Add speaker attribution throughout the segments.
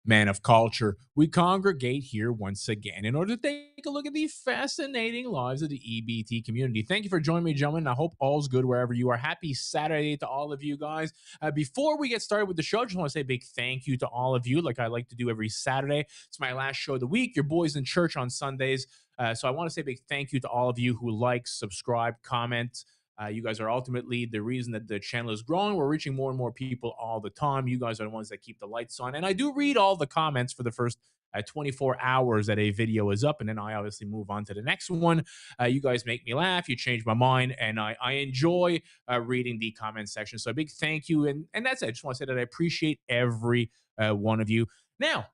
Speaker 1: man of culture, we congregate here once again in order to take a look at the fascinating lives of the EBT community. Thank you for joining me, gentlemen. I hope all's good wherever you are. Happy Saturday to all of you guys. Before we get started with the show, I just want to say a big thank you to all of you, like I like to do every Saturday. It's my last show of the week. Your boys in church on Sundays. So I want to say a big thank you to all of you who like, subscribe, comment. You guys are ultimately the reason that the channel is growing. We're reaching more and more people all the time. You guys are the ones that keep the lights on. And I do read all the comments for the first 24 hours that a video is up. And then I obviously move on to the next one. You guys make me laugh. You change my mind. And I enjoy reading the comment section. So a big thank you. And that's it. I just want to say that I appreciate every one of you. Now,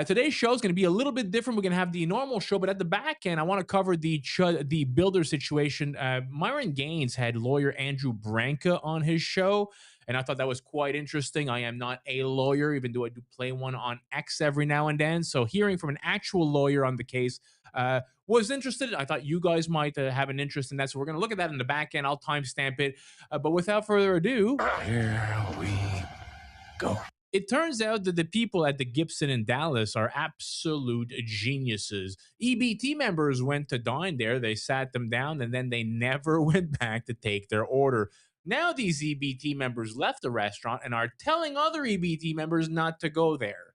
Speaker 1: today's show is going to be a little bit different. We're going to have the normal show, but at the back end, I want to cover the builder situation. Myron Gaines had lawyer Andrew Branca on his show, and I thought that was quite interesting. I am not a lawyer, even though I do play one on X every now and then. So hearing from an actual lawyer on the case was interested. I thought you guys might have an interest in that. So we're going to look at that in the back end. I'll timestamp it. But without further ado,
Speaker 2: here we go.
Speaker 1: It turns out that the people at the Gibson in Dallas are absolute geniuses. EBT members went to dine there, they sat them down, and then they never went back to take their order. Now these EBT members left the restaurant and are telling other EBT members not to go there.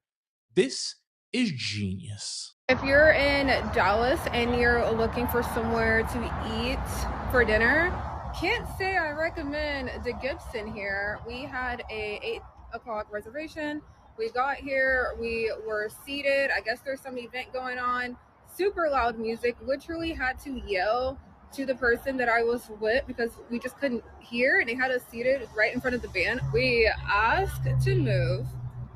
Speaker 1: This is genius.
Speaker 3: If you're in Dallas and you're looking for somewhere to eat for dinner, can't say I recommend the Gibson here. We had a 8 o'clock reservation. We got here, we were seated. I guess there's some event going on. Super loud music. Literally had to yell to the person that I was with because we just couldn't hear, and they had us seated right in front of the band. We asked to move.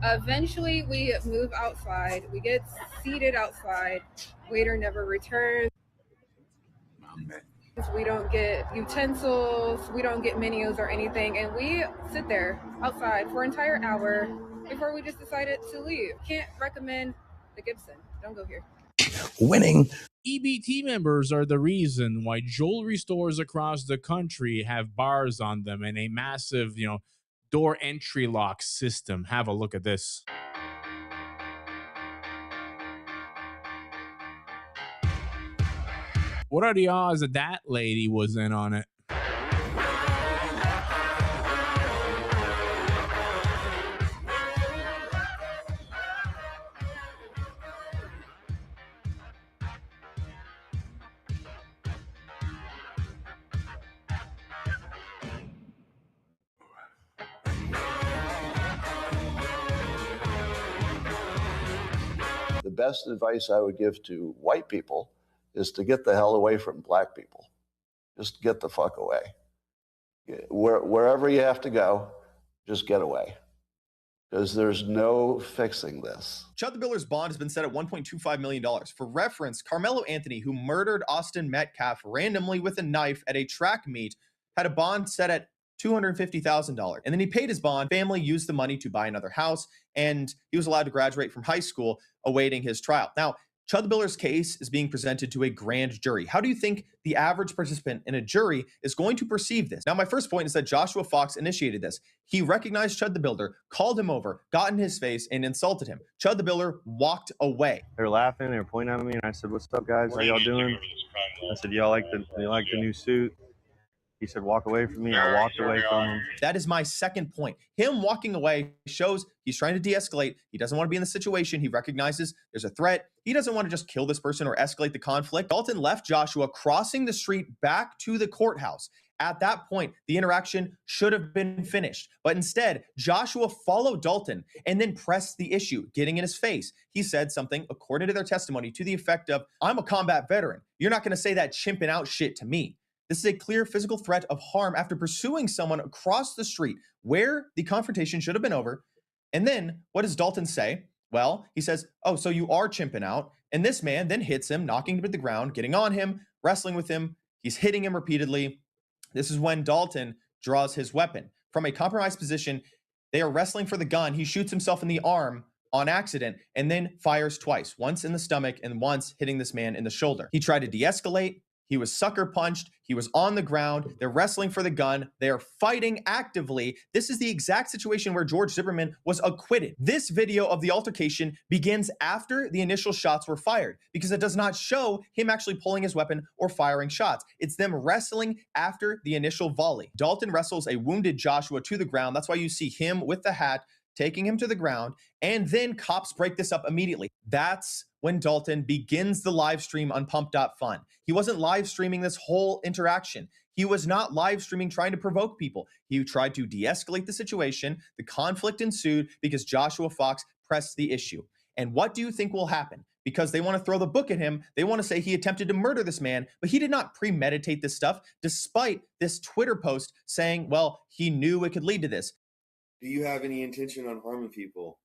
Speaker 3: Eventually we move outside. We get seated outside. Waiter never returns. We don't get utensils, we don't get menus or anything, and we sit there outside for an entire hour before we just decided to leave. Can't recommend the Gibson. Don't go here.
Speaker 2: Winning.
Speaker 1: EBT members are the reason why jewelry stores across the country have bars on them and a massive, door entry lock system. Have a look at this. What are the odds that that lady was in on it?
Speaker 4: The best advice I would give to white people is to get the hell away from black people. Just get the fuck away. Wherever you have to go, just get away. Because there's no fixing this.
Speaker 5: Chud the Builder's bond has been set at $1.25 million. For reference, Carmelo Anthony, who murdered Austin Metcalf randomly with a knife at a track meet, had a bond set at $250,000. And then he paid his bond. Family used the money to buy another house, and he was allowed to graduate from high school, awaiting his trial. Now, Chud the Builder's case is being presented to a grand jury. How do you think the average participant in a jury is going to perceive this? Now, my first point is that Joshua Fox initiated this. He recognized Chud the Builder, called him over, got in his face, and insulted him. Chud the Builder walked away.
Speaker 6: They were laughing, they were pointing at me, and I said, "What's up, guys? How y'all doing?" I said, "Y'all like the new suit?" He said, "Walk away from me." I walked away from him.
Speaker 5: That is my second point. Him walking away shows he's trying to de-escalate. He doesn't want to be in the situation. He recognizes there's a threat. He doesn't want to just kill this person or escalate the conflict. Dalton left Joshua crossing the street back to the courthouse. At that point, the interaction should have been finished. But instead, Joshua followed Dalton and then pressed the issue, getting in his face. He said something, according to their testimony, to the effect of, "I'm a combat veteran. You're not going to say that chimping out shit to me." This is a clear physical threat of harm after pursuing someone across the street where the confrontation should have been over. And then what does Dalton say? Well, he says, "Oh, so you are chimping out." And this man then hits him, knocking him to the ground, getting on him, wrestling with him. He's hitting him repeatedly. This is when Dalton draws his weapon. From a compromised position, they are wrestling for the gun. He shoots himself in the arm on accident and then fires twice, once in the stomach and once hitting this man in the shoulder. He tried to de-escalate. He was sucker punched. He was on the ground. They're wrestling for the gun. They are fighting actively. This is the exact situation where George Zimmerman was acquitted. This video of the altercation begins after the initial shots were fired because it does not show him actually pulling his weapon or firing shots. It's them wrestling after the initial volley. Dalton wrestles a wounded Joshua to the ground. That's why you see him with the hat taking him to the ground, and then cops break this up immediately. That's when Dalton begins the live stream on pump.fun. He wasn't live streaming this whole interaction. He was not live streaming trying to provoke people. He tried to de-escalate the situation. The conflict ensued because Joshua Fox pressed the issue. And what do you think will happen? Because they want to throw the book at him. They want to say he attempted to murder this man, but he did not premeditate this stuff, despite this Twitter post saying, well, he knew it could lead to this.
Speaker 7: Do you have any intention on harming people?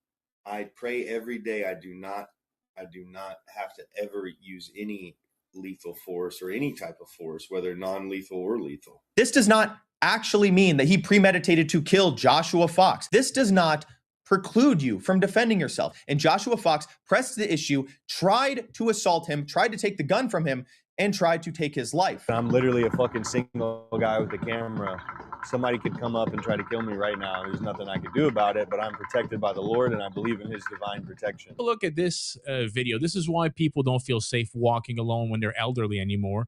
Speaker 7: I pray every day I do not have to ever use any lethal force or any type of force, whether non-lethal or lethal.
Speaker 5: This does not actually mean that he premeditated to kill Joshua Fox. This does not preclude you from defending yourself. And Joshua Fox pressed the issue, tried to assault him, tried to take the gun from him, and tried to take his life.
Speaker 6: I'm literally a fucking single guy with a camera. Somebody could come up and try to kill me right now. There's nothing I could do about it, but I'm protected by the Lord, and I believe in his divine protection.
Speaker 1: Look at this video. This is why people don't feel safe walking alone when they're elderly anymore.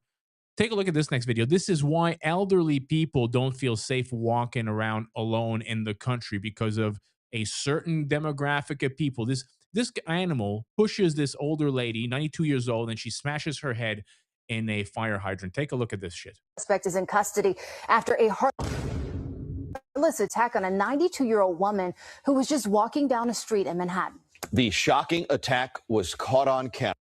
Speaker 1: Take a look at this next video. This is why elderly people don't feel safe walking around alone in the country, because of a certain demographic of people. This animal pushes this older lady, 92 years old, and she smashes her head in a fire hydrant. Take a look at this shit.
Speaker 8: Suspect is in custody after a heartless attack on a 92-year-old woman who was just walking down a street in Manhattan.
Speaker 9: The shocking attack was caught on camera.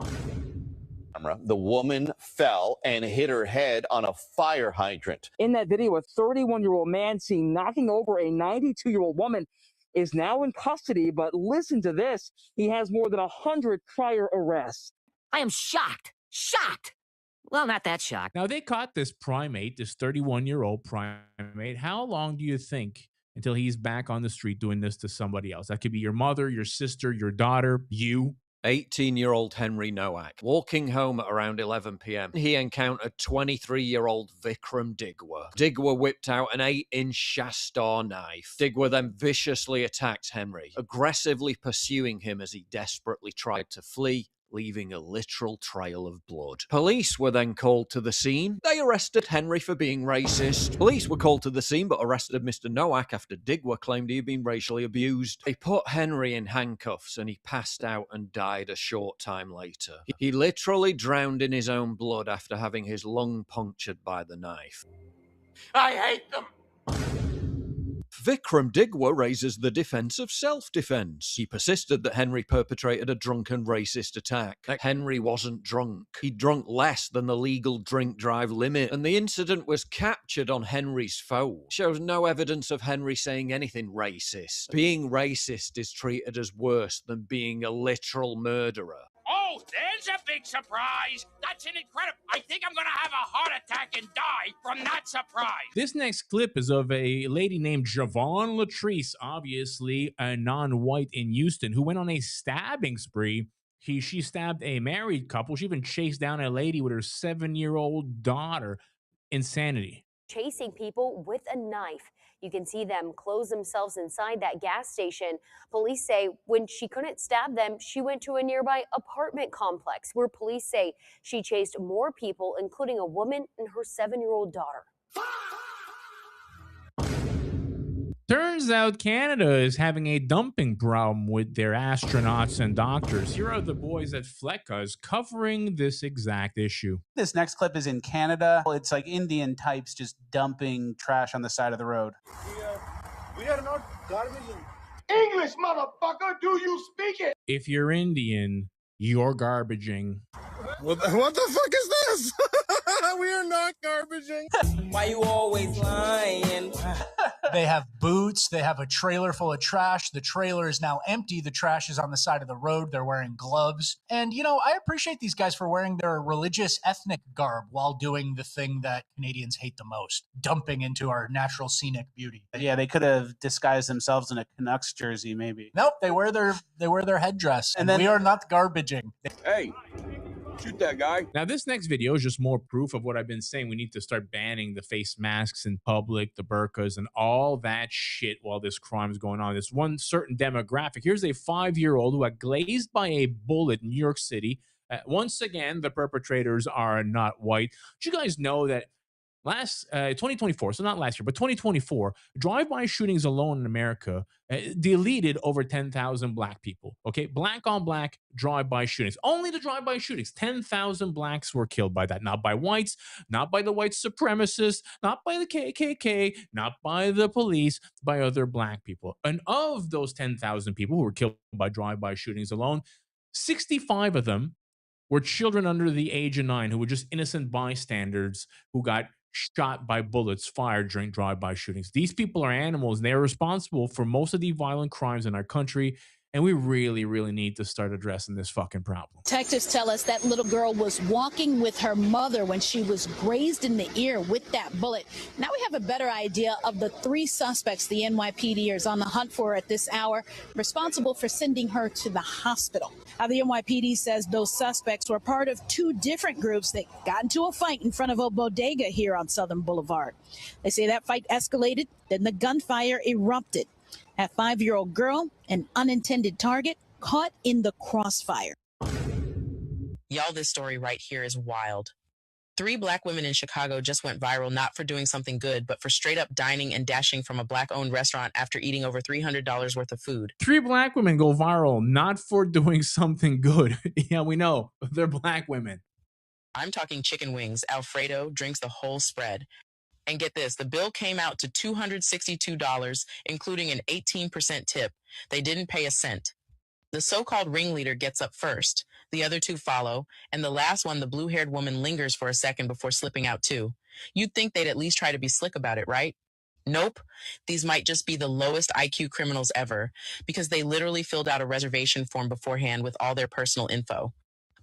Speaker 9: The woman fell and hit her head on a fire hydrant.
Speaker 10: In that video, a 31-year-old man seen knocking over a 92-year-old woman is now in custody, but listen to this. He has more than 100 prior arrests.
Speaker 11: I am shocked. Shocked. Well, not that shocked.
Speaker 1: Now, they caught this primate, this 31-year-old primate. How long do you think until he's back on the street doing this to somebody else? That could be your mother, your sister, your daughter, you.
Speaker 12: 18-year-old Henry Nowak. Walking home at around 11 p.m., he encountered 23-year-old Vikram Digwa. Digwa whipped out an 8-inch Shastar knife. Digwa then viciously attacked Henry, aggressively pursuing him as he desperately tried to flee, leaving a literal trail of blood. Police were then called to the scene. They arrested Henry for being racist. Police were called to the scene but arrested Mr. Nowak after Digwa claimed he had been racially abused. They put Henry in handcuffs and he passed out and died a short time later. He literally drowned in his own blood after having his lung punctured by the knife.
Speaker 13: I hate them!
Speaker 12: Vikram Digwa raises the defense of self-defense. He persisted that Henry perpetrated a drunken racist attack. Henry wasn't drunk. He drunk less than the legal drink-drive limit, and the incident was captured on Henry's phone. Shows no evidence of Henry saying anything racist. Being racist is treated as worse than being a literal murderer.
Speaker 13: Oh, there's a big surprise. That's an incredible. I think I'm going to have a heart attack and die from that surprise.
Speaker 1: This next clip is of a lady named Javon Latrice, obviously a non-white in Houston, who went on a stabbing spree. She stabbed a married couple. She even chased down a lady with her 7-year-old daughter. Insanity.
Speaker 14: Chasing people with a knife. You can see them close themselves inside that gas station. Police say when she couldn't stab them, she went to a nearby apartment complex where police say she chased more people, including a woman and her 7-year-old daughter.
Speaker 1: Turns out Canada is having a dumping problem with their astronauts and doctors. Here are the boys at Flecka's covering this exact issue.
Speaker 15: This next clip is in Canada. It's like Indian types just dumping trash on the side of the road.
Speaker 13: We are not garbage. English, motherfucker, do you speak it?
Speaker 1: If you're Indian, you're garbaging.
Speaker 16: What the fuck is this? We are not garbaging.
Speaker 17: Why you always lying?
Speaker 18: They have boots. They have a trailer full of trash. The trailer is now empty. The trash is on the side of the road. They're wearing gloves. And, you know, I appreciate these guys for wearing their religious ethnic garb while doing the thing that Canadians hate the most, dumping into our natural scenic beauty.
Speaker 15: Yeah, they could have disguised themselves in a Canucks jersey, maybe.
Speaker 18: Nope, they wear their headdress. And then we are not garbaging.
Speaker 16: Hey, Shoot that guy.
Speaker 1: Now, this next video is just more proof of what I've been saying. We need to start banning the face masks in public, the burqas, and all that shit while this crime is going on. This one certain demographic. Here's a 5-year-old who got glazed by a bullet in New York City. Once again, the perpetrators are not white. Do you guys know that last 2024, so not last year, but 2024, drive-by shootings alone in America deleted over 10,000 black people. Okay, black on black drive-by shootings. Only the drive-by shootings. 10,000 blacks were killed by that. Not by whites, not by the white supremacists, not by the KKK, not by the police, by other black people. And of those 10,000 people who were killed by drive-by shootings alone, 65 of them were children under the age of 9 who were just innocent bystanders who got shot by bullets fired during drive-by shootings. These people are animals, and they are responsible for most of the violent crimes in our country, and we really, really need to start addressing this fucking problem.
Speaker 19: Detectives tell us that little girl was walking with her mother when she was grazed in the ear with that bullet. Now we have a better idea of the 3 suspects the NYPD is on the hunt for at this hour, responsible for sending her to the hospital. Now, the NYPD says those suspects were part of 2 different groups that got into a fight in front of a bodega here on Southern Boulevard. They say that fight escalated, then the gunfire erupted. That 5-year-old girl, an unintended target, caught in the crossfire.
Speaker 20: Y'all, this story right here is wild. 3 black women in Chicago just went viral not for doing something good, but for straight up dining and dashing from a black-owned restaurant after eating over $300 worth of food.
Speaker 1: 3 black women go viral not for doing something good. Yeah, we know. They're black women.
Speaker 20: I'm talking chicken wings, Alfredo, drinks, the whole spread. And get this, the bill came out to $262, including an 18% tip. They didn't pay a cent. The so-called ringleader gets up first. The other 2 follow, and the last one, the blue-haired woman, lingers for a second before slipping out too. You'd think they'd at least try to be slick about it, right? Nope. These might just be the lowest IQ criminals ever, because they literally filled out a reservation form beforehand with all their personal info.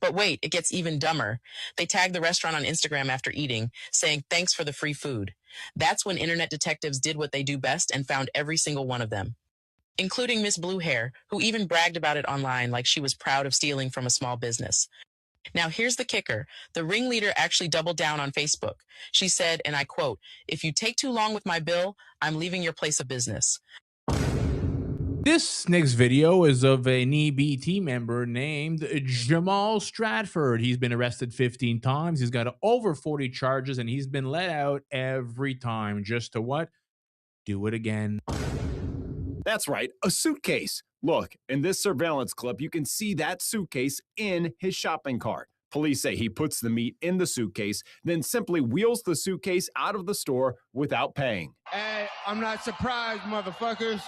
Speaker 20: But wait, it gets even dumber. They tagged the restaurant on Instagram after eating, saying thanks for the free food. That's when internet detectives did what they do best and found every single one of them, including Miss Blue Hair, who even bragged about it online like she was proud of stealing from a small business. Now, here's the kicker. The ringleader actually doubled down on Facebook. She said, and I quote, "If you take too long with my bill, I'm leaving your place of business."
Speaker 1: This next video is of an EBT member named Jamal Stratford. He's been arrested 15 times. He's got over 40 charges, and he's been let out every time just to what? Do it again.
Speaker 21: That's right, a suitcase. Look, in this surveillance clip, you can see that suitcase in his shopping cart. Police say he puts the meat in the suitcase, then simply wheels the suitcase out of the store without paying.
Speaker 16: Hey, I'm not surprised, motherfuckers.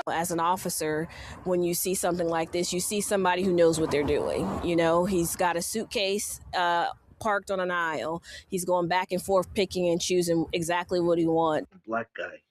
Speaker 22: As an officer, when you see something like this, you see somebody who knows what they're doing. You know, he's got a suitcase parked on an aisle. He's going back and forth, picking and choosing exactly what he wants.
Speaker 23: Black guy.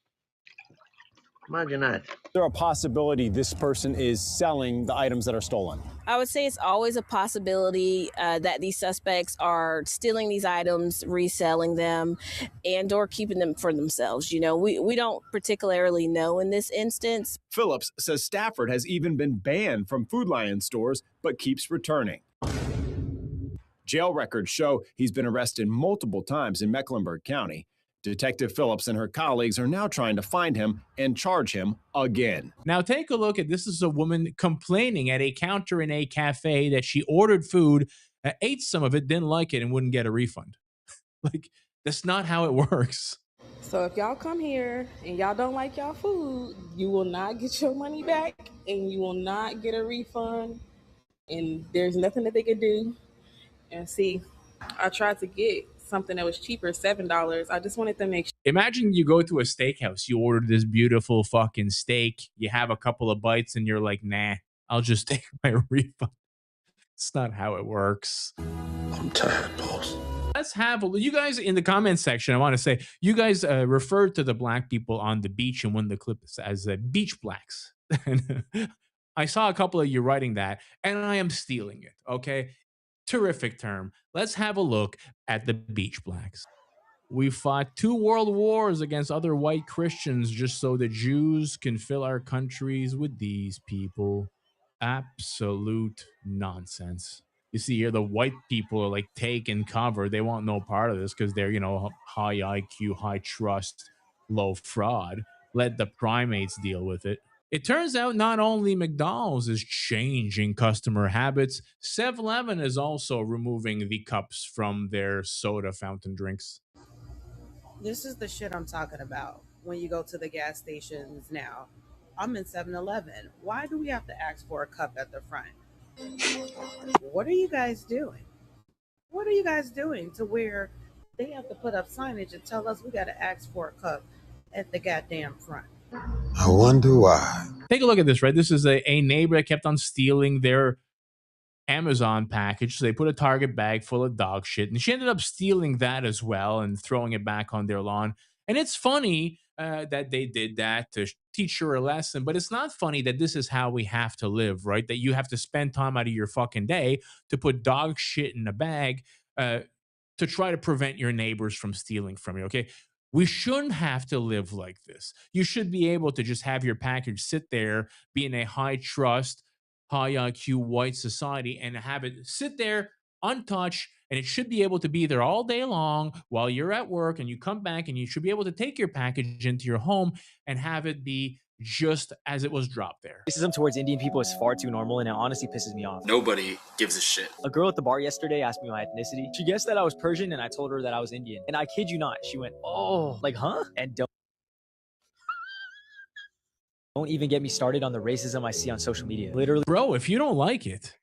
Speaker 23: Imagine that.
Speaker 6: Is there a possibility this person is selling the items that are stolen?
Speaker 22: I would say it's always a possibility that these suspects are stealing these items, reselling them, and or keeping them for themselves. You know, we don't particularly know in this instance.
Speaker 21: Phillips says Stafford has even been banned from Food Lion stores, but keeps returning. Jail records show he's been arrested multiple times in Mecklenburg County. Detective Phillips and her colleagues are now trying to find him and charge him again.
Speaker 1: Now take a look at this. Is a woman complaining at a counter in a cafe that she ordered food, ate some of it, didn't like it, and wouldn't get a refund. Like, that's not how it works.
Speaker 24: So if y'all come here and y'all don't like y'all food, you will not get your money back and you will not get a refund. And there's nothing that they could do. And see, I tried to get something that was cheaper, $7. I just wanted to make sure.
Speaker 1: Imagine you go to a steakhouse, you order this beautiful fucking steak, you have a couple of bites, and you're like, nah, I'll just take my refund. It's not how it works.
Speaker 2: I'm tired, boss.
Speaker 1: Let's have a look. You guys in the comment section, I want to say, you guys referred to the black people on the beach in one of the clips as beach blacks. And I saw a couple of you writing that, and I am stealing it, okay? Terrific term. Let's have a look at the beach blacks. We fought 2 world wars against other white Christians just so the Jews can fill our countries with these people. Absolute nonsense. You see here, the white people are like taking cover. They want no part of this because they're, high IQ, high trust, low fraud. Let the primates deal with it. It turns out not only McDonald's is changing customer habits, 7-Eleven is also removing the cups from their soda fountain drinks.
Speaker 3: This is the shit I'm talking about when you go to the gas stations now. I'm in 7-Eleven. Why do we have to ask for a cup at the front? What are you guys doing? What are you guys doing to where they have to put up signage and tell us we got to ask for a cup at the goddamn front?
Speaker 2: I wonder why.
Speaker 1: Take a look at this, right? This is a neighbor that kept on stealing their Amazon package. So they put a Target bag full of dog shit, and she ended up stealing that as well and throwing it back on their lawn. And it's funny that they did that to teach her a lesson, but it's not funny that this is how we have to live, right? That you have to spend time out of your fucking day to put dog shit in a bag to try to prevent your neighbors from stealing from you, okay? We shouldn't have to live like this. You should be able to just have your package sit there, be in a high trust, high IQ white society, and have it sit there untouched. And it should be able to be there all day long while you're at work, and you come back and you should be able to take your package into your home and have it be just as it was dropped there.
Speaker 4: Racism towards Indian people is far too normal, and it honestly pisses me off.
Speaker 5: Nobody gives a shit.
Speaker 4: A girl at the bar yesterday asked me my ethnicity. She guessed that I was Persian, and I told her that I was Indian. And I kid you not, she went, "Oh, like, huh?" And don't even get me started on the racism I see on social media. Literally.
Speaker 1: Bro, if you don't like it,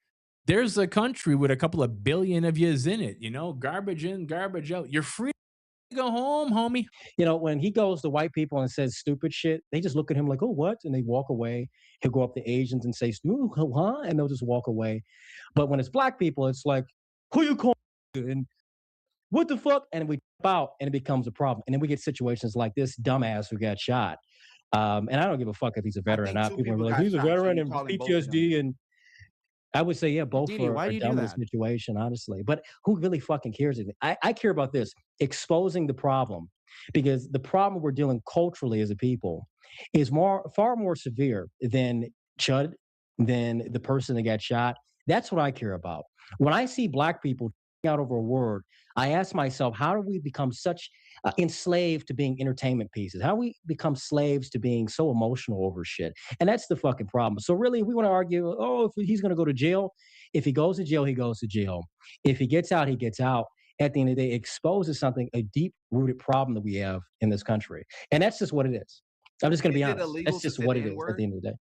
Speaker 1: there's a country with a couple of billion of yous in it, garbage in, garbage out. You're free to go home, homie.
Speaker 7: When he goes to white people and says stupid shit, they just look at him like, "Oh, what?" And they walk away. He'll go up to Asians and say, "Ooh, huh?" And they'll just walk away. But when it's black people, it's like, "Who you calling?" And what the fuck? And we jump out and it becomes a problem. And then we get situations like this dumbass who got shot. And I don't give a fuck if he's a veteran or not. People are like, "He's a veteran and PTSD." And I would say, yeah, both are dumb in the situation, honestly. But who really fucking cares? I care about this, exposing the problem, because the problem we're dealing culturally as a people is far more severe than Chud, than the person that got shot. That's what I care about. When I see black people out over a word, I ask myself, how do we become such enslaved to being entertainment pieces? How do we become slaves to being so emotional over shit? And that's the fucking problem. So really, we want to argue, oh, if he's going to go to jail, if he goes to jail, he goes to jail. If he gets out, he gets out. At the end of the day, it exposes something, a deep-rooted problem that we have in this country. And that's just what it is. I'm just going to be honest. That's just what it is at the end of the day.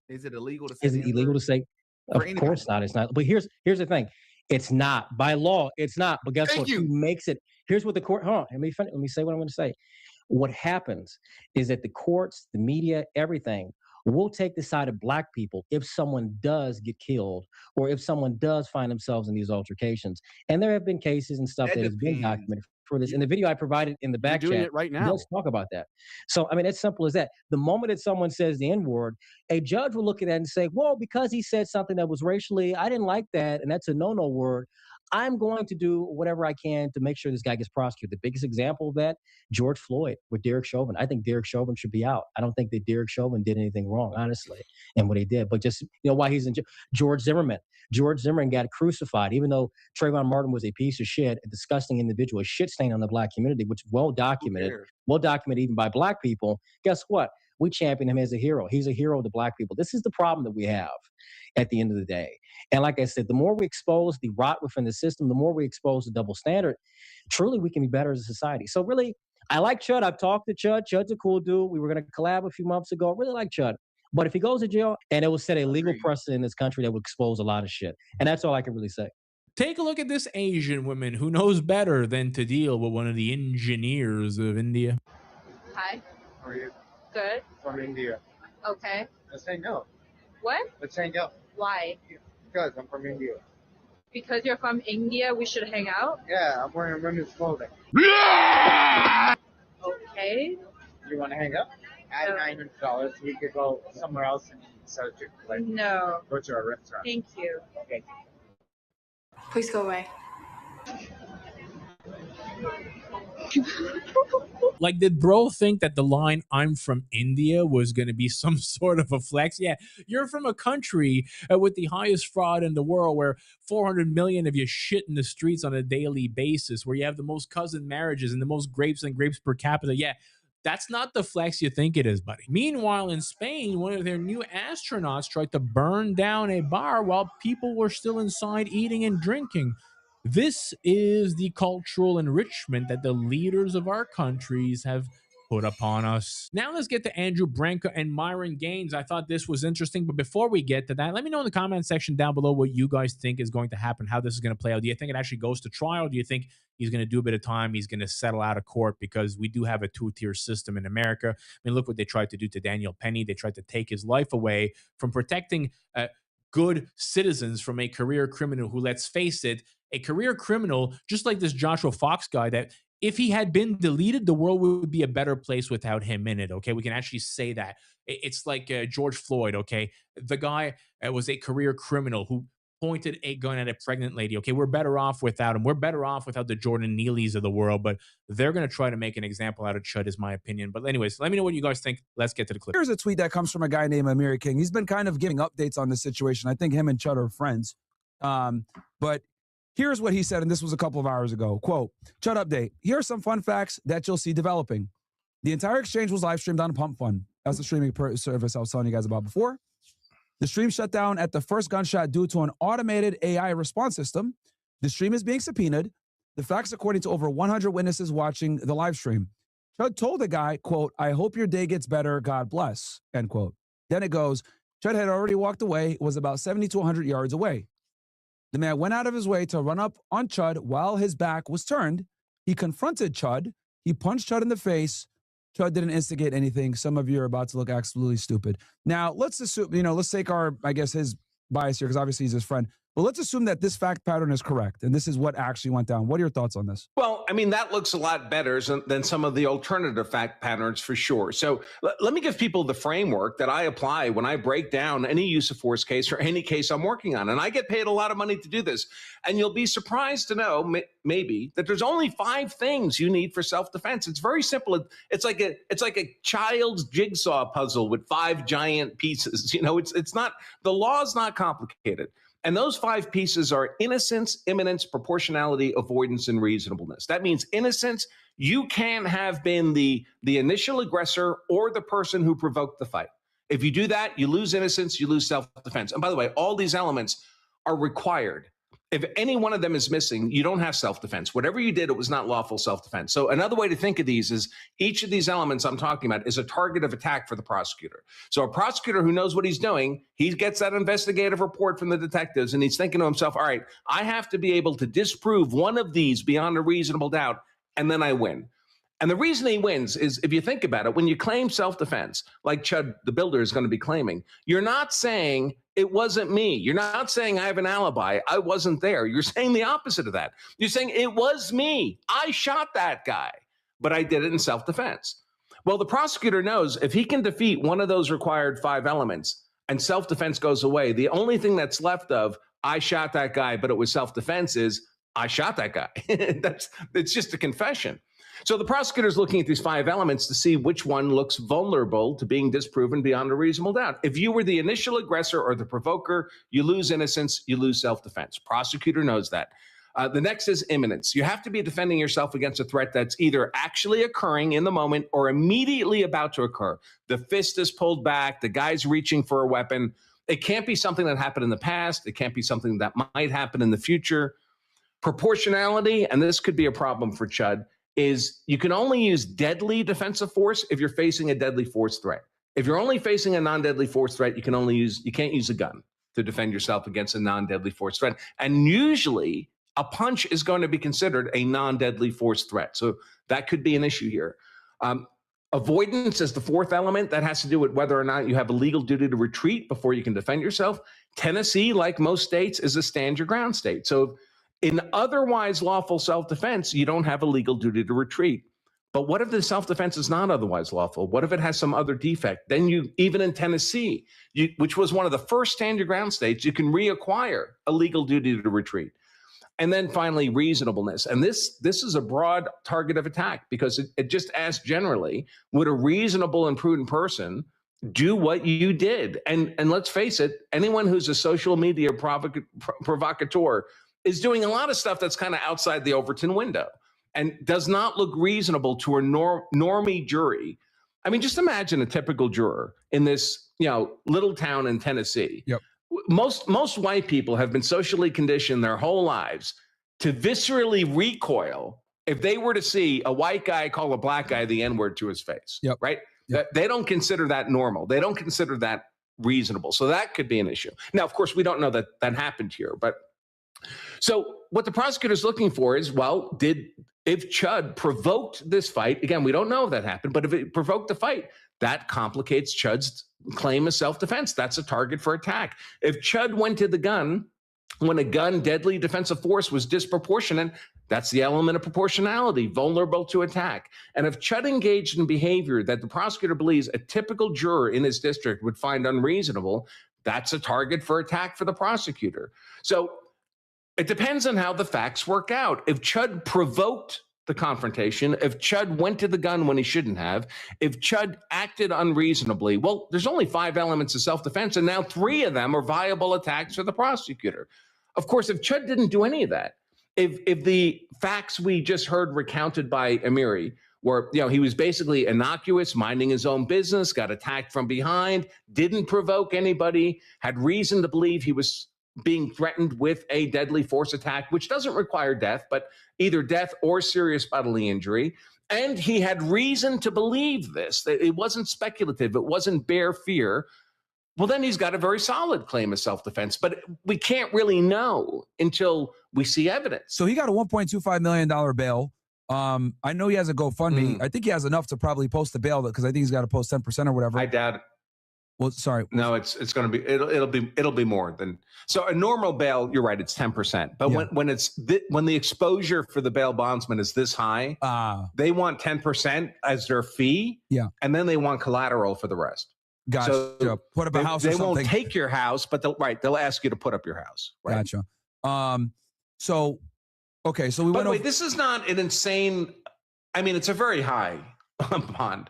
Speaker 25: Is it illegal to say?
Speaker 7: Is it illegal to say? Of course not. It's not. But here's the thing. It's not. By law, it's not. But guess what? Who makes it? Here's what the court. Hold on. Let me say what I'm going to say. What happens is that the courts, the media, everything will take the side of black people if someone does get killed or if someone does find themselves in these altercations. And there have been cases and stuff that has been documented for this. In the video I provided in the back
Speaker 26: doing
Speaker 7: chat,
Speaker 26: it right now.
Speaker 7: Let's talk about that. So, I mean, it's simple as that. The moment that someone says the N-word, a judge will look at that and say, well, because he said something that was racially, I didn't like that, and that's a no-no word, I'm going to do whatever I can to make sure this guy gets prosecuted. The biggest example of that, George Floyd with Derek Chauvin. I think Derek Chauvin should be out. I don't think that Derek Chauvin did anything wrong, honestly, in what he did. But just, why he's in jail. George Zimmerman. George Zimmerman got crucified, even though Trayvon Martin was a piece of shit, a disgusting individual, a shit stain on the black community, which is well documented even by black people. Guess what? We champion him as a hero. He's a hero to black people. This is the problem that we have at the end of the day. And like I said, the more we expose the rot within the system, the more we expose the double standard, truly we can be better as a society. So really, I like Chud. I've talked to Chud. Chud's a cool dude. We were going to collab a few months ago. I really like Chud. But if he goes to jail, and it will set a legal precedent in this country that will expose a lot of shit. And that's all I can really say.
Speaker 1: Take a look at this Asian woman who knows better than to deal with one of the engineers of India.
Speaker 27: Hi.
Speaker 28: How are you?
Speaker 27: Good.
Speaker 28: From India.
Speaker 27: Okay.
Speaker 28: Let's hang out.
Speaker 27: What?
Speaker 28: Let's hang out.
Speaker 27: Why?
Speaker 28: Because I'm from India.
Speaker 27: Because you're from India, we should hang out?
Speaker 28: Yeah, I'm wearing women's clothing.
Speaker 27: Okay.
Speaker 28: You want to hang out? At $900, we could go somewhere else and start to like
Speaker 27: No.
Speaker 28: go to a restaurant.
Speaker 27: Thank you.
Speaker 28: Okay.
Speaker 27: Please go away.
Speaker 1: Like, did bro think that the line "I'm from India" was going to be some sort of a flex? Yeah, you're from a country with the highest fraud in the world, where 400 million of you shit in the streets on a daily basis, where you have the most cousin marriages and the most grapes per capita. Yeah, that's not the flex you think it is, buddy. Meanwhile, in Spain, one of their new astronauts tried to burn down a bar while people were still inside eating and drinking. This is the cultural enrichment that the leaders of our countries have put upon us. Now let's get to Andrew Branca and Myron Gaines. I thought this was interesting, but before we get to that, let me know in the comment section down below what you guys think is going to happen, how this is going to play out. Do you think it actually goes to trial? Do you think he's going to do a bit of time? He's going to settle out of court, because we do have a two-tier system in America. I mean, look what they tried to do to Daniel Penny. They tried to take his life away from protecting good citizens from a career criminal who, let's face it, a career criminal, just like this Joshua Fox guy, that if he had been deleted, the world would be a better place without him in it. Okay, we can actually say that. It's like George Floyd. Okay, the guy was a career criminal who pointed a gun at a pregnant lady. Okay, we're better off without him. We're better off without the Jordan Neelys of the world, but they're going to try to make an example out of Chud, is my opinion. But anyways, let me know what you guys think. Let's get to the clip.
Speaker 5: Here's a tweet that comes from a guy named Amiri King. He's been kind of giving updates on this situation. I think him and Chud are friends. But here's what he said, and this was a couple of hours ago. Quote, Chud update. Here are some fun facts that you'll see developing. The entire exchange was live streamed on Pump Fun. That's the streaming service I was telling you guys about before. The stream shut down at the first gunshot due to an automated AI response system. The stream is being subpoenaed. The facts according to over 100 witnesses watching the live stream. Chud told the guy, quote, I hope your day gets better. God bless, end quote. Then it goes, Chud had already walked away, was about 70 to 100 yards away. The man went out of his way to run up on Chud while his back was turned. He confronted Chud. He punched Chud in the face. Chud didn't instigate anything. Some of you are about to look absolutely stupid. Now, let's assume, let's take his bias here, because obviously he's his friend. But let's assume that this fact pattern is correct, and this is what actually went down. What are your thoughts on this?
Speaker 8: Well, I mean, that looks a lot better than some of the alternative fact patterns for sure. So let me give people the framework that I apply when I break down any use of force case or any case I'm working on. And I get paid a lot of money to do this. And you'll be surprised to know, maybe, that there's only 5 things you need for self-defense. It's very simple. It's like a child's jigsaw puzzle with 5 giant pieces. It's not, the law's not complicated. And those 5 pieces are innocence, imminence, proportionality, avoidance, and reasonableness. That means innocence, you can have been the initial aggressor or the person who provoked the fight. If you do that, you lose innocence, you lose self-defense. And by the way, all these elements are required. If any one of them is missing, you don't have self-defense. Whatever you did, it was not lawful self-defense. So another way to think of these is each of these elements I'm talking about is a target of attack for the prosecutor. So a prosecutor who knows what he's doing, he gets that investigative report from the detectives, and he's thinking to himself, all right, I have to be able to disprove one of these beyond a reasonable doubt, and then I win. And the reason he wins is, if you think about it, when you claim self-defense, like Chud the Builder is going to be claiming, you're not saying it wasn't me. You're not saying I have an alibi. I wasn't there. You're saying the opposite of that. You're saying it was me. I shot that guy, but I did it in self-defense. Well, the prosecutor knows if he can defeat one of those required 5 elements and self-defense goes away, the only thing that's left of I shot that guy, but it was self-defense is I shot that guy. It's just a confession. So the prosecutor is looking at these 5 elements to see which one looks vulnerable to being disproven beyond a reasonable doubt. If you were the initial aggressor or the provoker, you lose innocence, you lose self-defense. Prosecutor knows that. The next is imminence. You have to be defending yourself against a threat that's either actually occurring in the moment or immediately about to occur. The fist is pulled back, the guy's reaching for a weapon. It can't be something that happened in the past. It can't be something that might happen in the future. Proportionality, and this could be a problem for Chud, is you can only use deadly defensive force if you're facing a deadly force threat. If you're only facing a non-deadly force threat, you can't use a gun to defend yourself against a non-deadly force threat. And usually a punch is going to be considered a non-deadly force threat. So that could be an issue here. Avoidance is the 4th element. That has to do with whether or not you have a legal duty to retreat before you can defend yourself. Tennessee, like most states, is a stand your ground state. So in otherwise lawful self-defense, you don't have a legal duty to retreat. But what if the self-defense is not otherwise lawful? What if it has some other defect? Then even in Tennessee, which was one of the first stand your ground states, you can reacquire a legal duty to retreat. And then finally, reasonableness. And this is a broad target of attack because it just asks generally, would a reasonable and prudent person do what you did? And let's face it, anyone who's a social media provocateur is doing a lot of stuff that's kind of outside the Overton window and does not look reasonable to a normie jury. I mean, just imagine a typical juror in this, little town in Tennessee.
Speaker 5: Yep.
Speaker 8: Most white people have been socially conditioned their whole lives to viscerally recoil if they were to see a white guy call a black guy the N-word to his face.
Speaker 5: Yep.
Speaker 8: Right? Yep. They don't consider that normal. They don't consider that reasonable. So that could be an issue. Now, of course, we don't know that happened here. But so what the prosecutor's looking for is, well, if Chud provoked this fight, again, we don't know if that happened, but if it provoked the fight, that complicates Chud's claim of self-defense. That's a target for attack. If Chud went to the gun when a gun deadly defensive force was disproportionate, that's the element of proportionality, vulnerable to attack. And if Chud engaged in behavior that the prosecutor believes a typical juror in his district would find unreasonable, that's a target for attack for the prosecutor. So it depends on how the facts work out. If Chud provoked the confrontation, if Chud went to the gun when he shouldn't have, if Chud acted unreasonably, well, there's only 5 elements of self-defense, and now 3 of them are viable attacks for the prosecutor. Of course, if Chud didn't do any of that, if the facts we just heard recounted by Amiri were, he was basically innocuous, minding his own business, got attacked from behind, didn't provoke anybody, had reason to believe he was being threatened with a deadly force attack, which doesn't require death, but either death or serious bodily injury. And he had reason to believe this, that it wasn't speculative, it wasn't bare fear. Well, then he's got a very solid claim of self-defense, but we can't really know until we see evidence.
Speaker 5: So he got a $1.25 million bail. I know he has a GoFundMe. I think he has enough to probably post the bail because I think he's got to post 10% or whatever.
Speaker 8: I doubt it.
Speaker 5: Well, sorry.
Speaker 8: No, it's going to be it'll be more than so a normal bail. You're right, it's 10%. But when the exposure for the bail bondsman is this high, they want 10% as their fee.
Speaker 5: Yeah, and
Speaker 8: then they want collateral for the rest.
Speaker 5: Gotcha.
Speaker 8: So
Speaker 5: put up a house.
Speaker 8: They won't take your house, but they'll ask you to put up your house. Right?
Speaker 5: Gotcha. So okay, so we
Speaker 8: went.
Speaker 5: By
Speaker 8: the way, this is not an insane. I mean, it's a very high bond.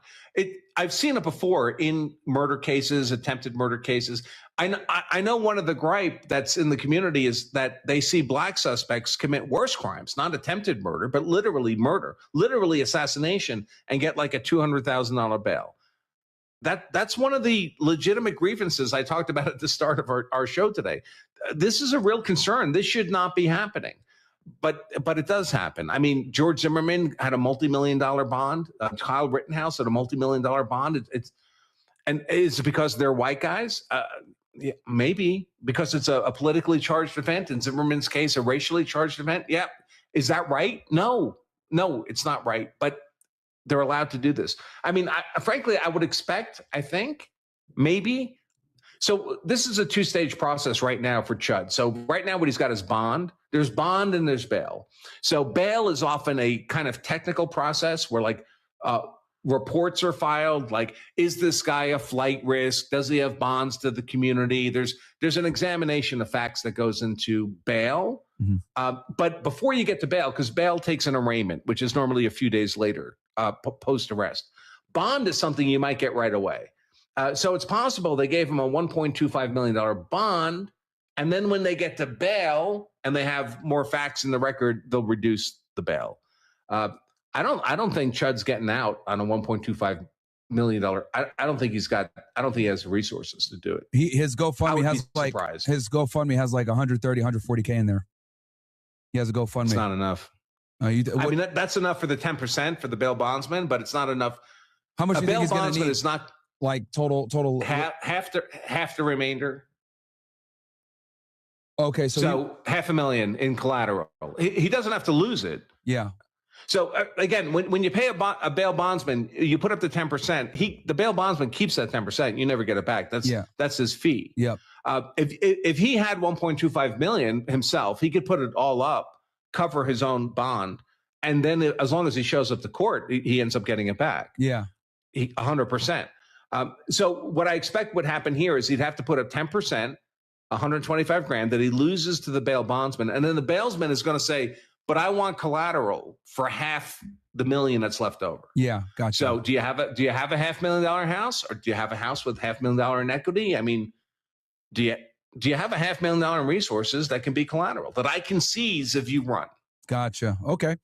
Speaker 8: I've seen it before in murder cases, attempted murder cases. I know one of the gripe that's in the community is that they see black suspects commit worse crimes, not attempted murder, but literally murder, literally assassination, and get like a $200,000 bail. That's one of the legitimate grievances I talked about at the start of our show today. This is a real concern. This should not be happening. But it does happen. I mean, George Zimmerman had a multi-million-dollar bond. Kyle Rittenhouse had a multi-million-dollar bond. Is it because they're white guys? Yeah, maybe because it's a politically charged event. In Zimmerman's case, a racially charged event. Yeah, is that right? No, it's not right. But they're allowed to do this. I mean, frankly, I would expect. I think maybe. So this is a 2-stage process right now for Chud. So right now what he's got is bond. There's bond and there's bail. So bail is often a kind of technical process where like reports are filed. Like, is this guy a flight risk? Does he have bonds to the community? There's an examination of facts that goes into bail. Mm-hmm. But before you get to bail, because bail takes an arraignment, which is normally a few days later, post-arrest. Bond is something you might get right away. So it's possible they gave him a $1.25 million bond, and then when they get to bail and they have more facts in the record, they'll reduce the bail. I don't think Chud's getting out on a $1.25 million. I don't think he has the resources to do it.
Speaker 5: His GoFundMe has like 130, 140K in there. He has a GoFundMe.
Speaker 8: It's not enough. I mean, that's enough for the 10% for the bail bondsman, but it's not enough.
Speaker 5: How much
Speaker 8: a
Speaker 5: do you
Speaker 8: bail
Speaker 5: think he's
Speaker 8: bondsman
Speaker 5: need?
Speaker 8: Is not
Speaker 5: like total
Speaker 8: half the remainder.
Speaker 5: Okay,
Speaker 8: so $500,000 in collateral. He doesn't have to lose it.
Speaker 5: Yeah.
Speaker 8: So again, when you pay a bail bondsman, you put up the 10%. The bail bondsman keeps that 10%. You never get it back. That's his fee.
Speaker 5: Yep.
Speaker 8: If he had $1.25 million himself, he could put it all up, cover his own bond, and then as long as he shows up to court, he ends up getting it back.
Speaker 5: Yeah.
Speaker 8: 100%. So what I expect would happen here is he'd have to put up 10%. 125 grand that he loses to the bail bondsman. And then the bailsman is going to say, but I want collateral for half the million that's left over.
Speaker 5: Yeah, gotcha.
Speaker 8: So do you have a $500,000 house, or do you have a house with $500,000 in equity? I mean, do you have a $500,000 in resources that can be collateral that I can seize if you run?
Speaker 5: Gotcha. Okay.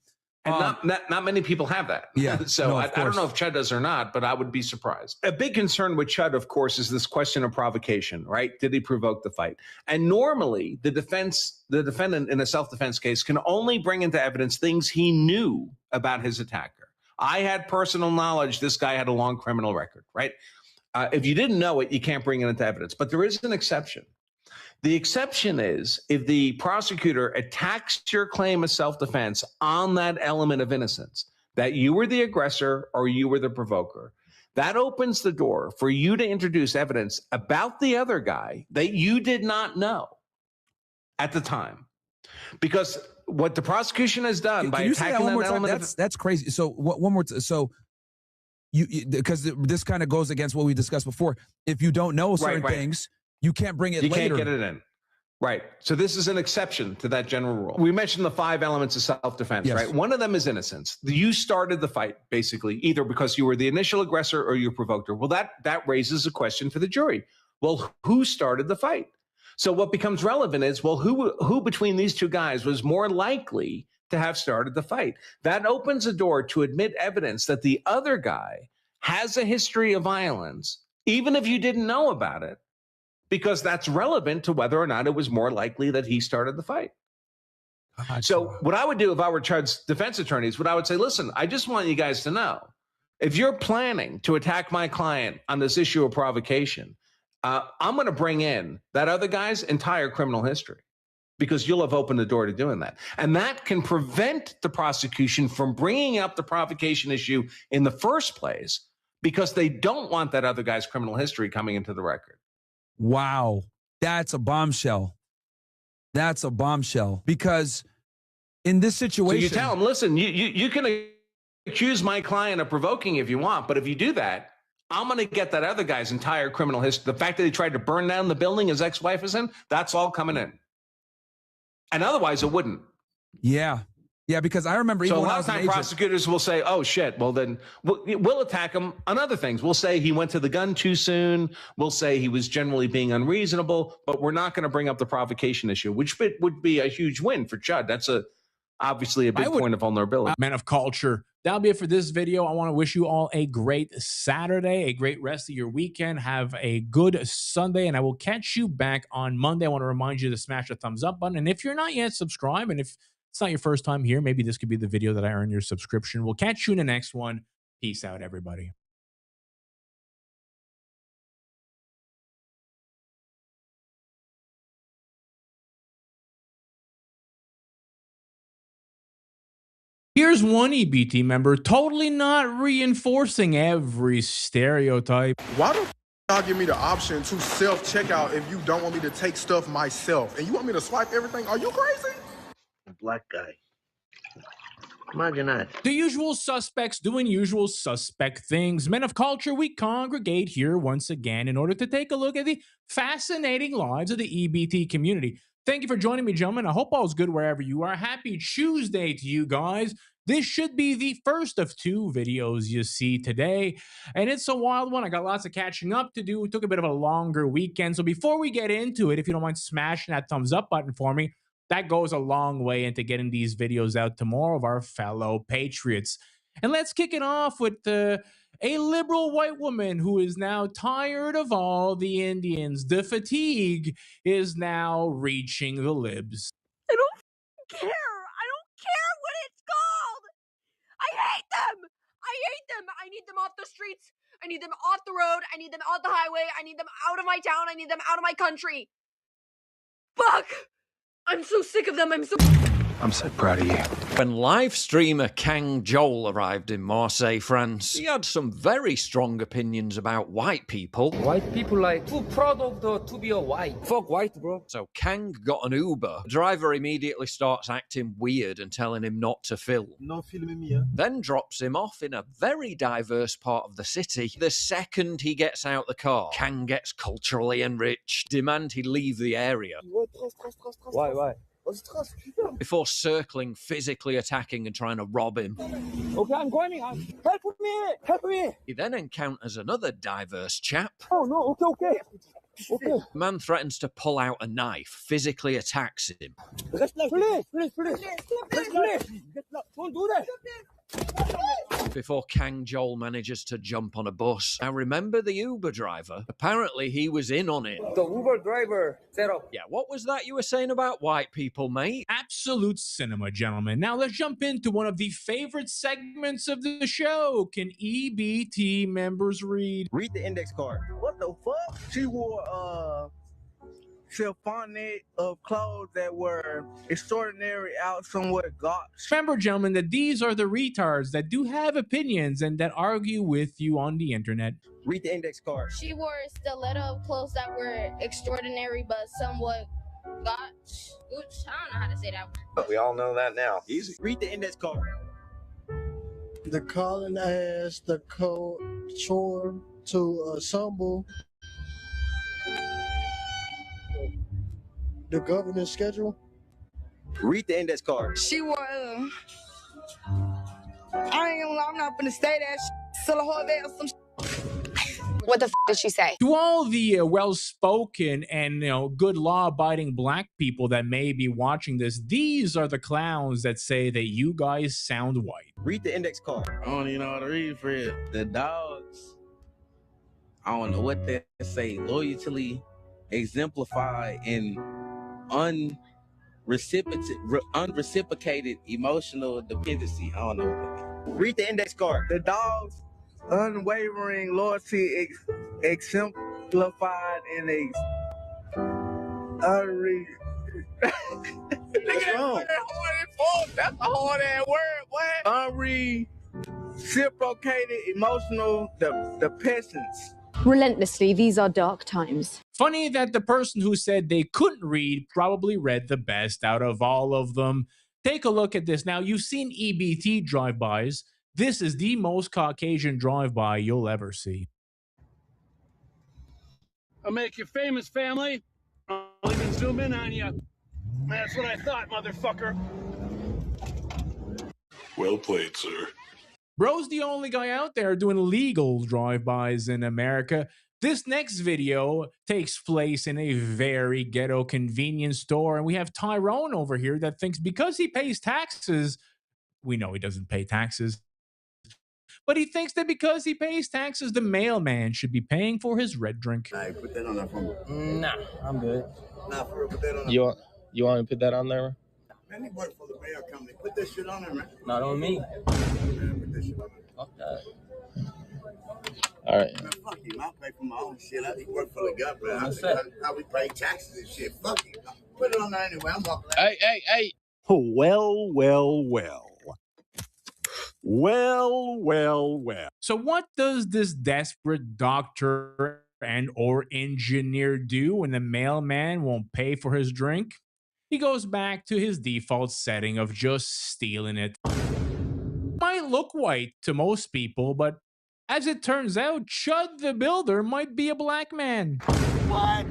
Speaker 8: And not many people have that.
Speaker 5: Yeah.
Speaker 8: So
Speaker 5: no,
Speaker 8: I don't know if Chud does or not, but I would be surprised. A big concern with Chud, of course, is this question of provocation, right? Did he provoke the fight? And normally the defendant in a self-defense case can only bring into evidence things he knew about his attacker. I had personal knowledge this guy had a long criminal record, right? If you didn't know it, you can't bring it into evidence. But there is an exception. The exception is if the prosecutor attacks your claim of self-defense on that element of innocence, that you were the aggressor or you were the provoker, that opens the door for you to introduce evidence about the other guy that you did not know at the time. Because what the prosecution has done by attacking that element
Speaker 5: that's crazy. So one more so because this kind of goes against what we discussed before. If you don't know certain things, you can't bring it later.
Speaker 8: You can't get it in. Right. So this is an exception to that general rule. We mentioned the 5 elements of self-defense, right? One of them is innocence. You started the fight, basically, either because you were the initial aggressor or you provoked her. Well, that raises a question for the jury. Well, who started the fight? So what becomes relevant is, well, who between these two guys was more likely to have started the fight? That opens a door to admit evidence that the other guy has a history of violence, even if you didn't know about it, because that's relevant to whether or not it was more likely that he started the fight. So what I would do if I were Chud's defense attorneys, I would say, listen, I just want you guys to know, if you're planning to attack my client on this issue of provocation, I'm going to bring in that other guy's entire criminal history, because you'll have opened the door to doing that. And that can prevent the prosecution from bringing up the provocation issue in the first place, because they don't want that other guy's criminal history coming into the record.
Speaker 5: Wow. That's a bombshell. That's a bombshell. Because in this situation...
Speaker 8: So you tell him, listen, you can accuse my client of provoking if you want, but if you do that, I'm going to get that other guy's entire criminal history. The fact that he tried to burn down the building his ex-wife is in, that's all coming in. And otherwise it wouldn't.
Speaker 5: Yeah. Yeah, because I remember even
Speaker 8: so a
Speaker 5: when
Speaker 8: lot
Speaker 5: I
Speaker 8: of
Speaker 5: was an
Speaker 8: times
Speaker 5: agent,
Speaker 8: prosecutors will say, oh, shit, well, then we'll attack him on other things. We'll say he went to the gun too soon. We'll say he was generally being unreasonable, but we're not going to bring up the provocation issue, which would be a huge win for Chud. That's obviously a big point of vulnerability.
Speaker 1: Men of culture. That'll be it for this video. I want to wish you all a great Saturday, a great rest of your weekend. Have a good Sunday, and I will catch you back on Monday. I want to remind you to smash the thumbs up button. And if you're not yet subscribed, and if it's not your first time here, maybe this could be the video that I earn your subscription. We'll catch you in the next one. Peace out, everybody. Here's one EBT member totally not reinforcing every stereotype.
Speaker 16: Why the y'all give me the option to self-checkout if you don't want me to take stuff myself? And you want me to swipe everything? Are you crazy?
Speaker 23: Black guy. Imagine that.
Speaker 1: The usual suspects doing usual suspect things. Men of culture, we congregate here once again in order to take a look at the fascinating lives of the EBT community. Thank you for joining me, gentlemen. I hope all's good wherever you are. Happy Tuesday to you guys. This should be the first of 2 videos you see today, and it's a wild one. I got lots of catching up to do. It took a bit of a longer weekend, so before we get into it, if you don't mind smashing that thumbs up button for me, that goes a long way into getting these videos out to more of our fellow patriots. And let's kick it off with a liberal white woman who is now tired of all the Indians. The fatigue is now reaching the libs.
Speaker 9: I don't care. I don't care what it's called. I hate them. I hate them. I need them off the streets. I need them off the road. I need them off the highway. I need them out of my town. I need them out of my country. Fuck. I'm so sick of them. I'm so proud of you.
Speaker 10: When live streamer Kang Joel arrived in Marseille, France, he had some very strong opinions about white people.
Speaker 11: White people like too proud of to be a white. Fuck white, bro.
Speaker 10: So Kang got an Uber. The driver immediately starts acting weird and telling him not to film.
Speaker 12: No filming me, yeah?
Speaker 10: Then drops him off in a very diverse part of the city. The second he gets out the car, Kang gets culturally enriched, demand he leave the area.
Speaker 11: Why?
Speaker 10: Before circling, physically attacking and trying to rob him.
Speaker 11: Okay, I'm going. Help me!
Speaker 10: He then encounters another diverse chap.
Speaker 11: Oh no, okay.
Speaker 10: The man threatens to pull out a knife, physically attacks him.
Speaker 11: Please. Don't do that.
Speaker 10: Before Kang Joel manages to jump on a bus. Now remember the Uber driver? Apparently he was in on it.
Speaker 11: The Uber driver set up.
Speaker 10: Yeah, what was that you were saying about white people, mate?
Speaker 1: Absolute cinema, gentlemen. Now let's jump into one of the favorite segments of the show. Can EBT members read?
Speaker 12: Read the index card. What the fuck? She wore symphonic of clothes that were extraordinary out somewhat gauche.
Speaker 1: Remember, gentlemen, that these are the retards that do have opinions and that argue with you on the internet.
Speaker 12: Read the index card.
Speaker 13: She wore stiletto clothes that were extraordinary but somewhat gauche. Oops, I don't know how to say that one.
Speaker 12: We all know that now. Easy. Read the index card.
Speaker 14: The calling as the chore to assemble the governor's schedule.
Speaker 12: Read the index card.
Speaker 17: She wore, I ain't gonna lie, I'm not gonna say that still a whole day or some
Speaker 25: What the f did she say?
Speaker 1: To all the well-spoken and good law-abiding black people that may be watching this, these are the clowns that say that you guys sound white.
Speaker 12: Read the index card. I don't even know how to read for it. The dogs, I don't know what they say, loyalty, exemplified in unreciprocated emotional dependency. I don't know what that means. Read the index card. The dog's unwavering loyalty exemplified in a What's wrong? That's a hard ass word, boy. Unreciprocated emotional dependence.
Speaker 25: Relentlessly, these are dark times.
Speaker 1: Funny that the person who said they couldn't read probably read the best out of all of them. Take a look at this. Now, you've seen EBT drive-bys. This is the most Caucasian drive-by you'll ever see.
Speaker 26: I'll make you famous, family. I'll even zoom in on you. That's what I thought, motherfucker.
Speaker 29: Well played, sir.
Speaker 1: Bro's the only guy out there doing legal drive-bys in America. This next video takes place in a very ghetto convenience store, and we have Tyrone over here that thinks because he pays taxes, we know he doesn't pay taxes, but he thinks that because he pays taxes, the mailman should be paying for his red drink.
Speaker 12: Hey, put that on there for me.
Speaker 11: Nah, I'm good.
Speaker 12: Nah, for real, put that on there.
Speaker 11: You want to put that on there?
Speaker 12: Man, he work for the mail company. Put that shit on there, man.
Speaker 11: Not on me.
Speaker 12: Man, put that shit on there.
Speaker 11: Fuck that. All right.
Speaker 12: Man, fuck you. I pay for my own shit. I work for the government. How we pay taxes and shit. Fuck you. Put it on there anyway. I'm walking.
Speaker 11: Hey.
Speaker 30: Well.
Speaker 1: So what does this desperate doctor and or engineer do when the mailman won't pay for his drink? He goes back to his default setting of just stealing it. Might look white to most people, but as it turns out, Chud the Builder might be a black man.
Speaker 31: What?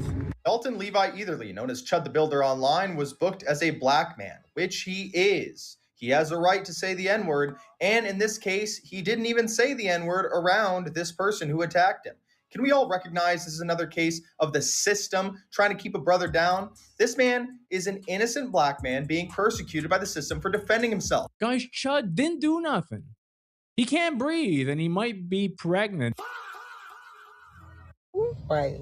Speaker 31: Dalton Levi Etherly, known as Chud the Builder online, was booked as a black man, which he is. He has a right to say the N-word, and in this case, he didn't even say the N-word around this person who attacked him. Can we all recognize this is another case of the system trying to keep a brother down? This man is an innocent black man being persecuted by the system for defending himself.
Speaker 1: Guys, Chud didn't do nothing. He can't breathe, and he might be pregnant.
Speaker 17: Right.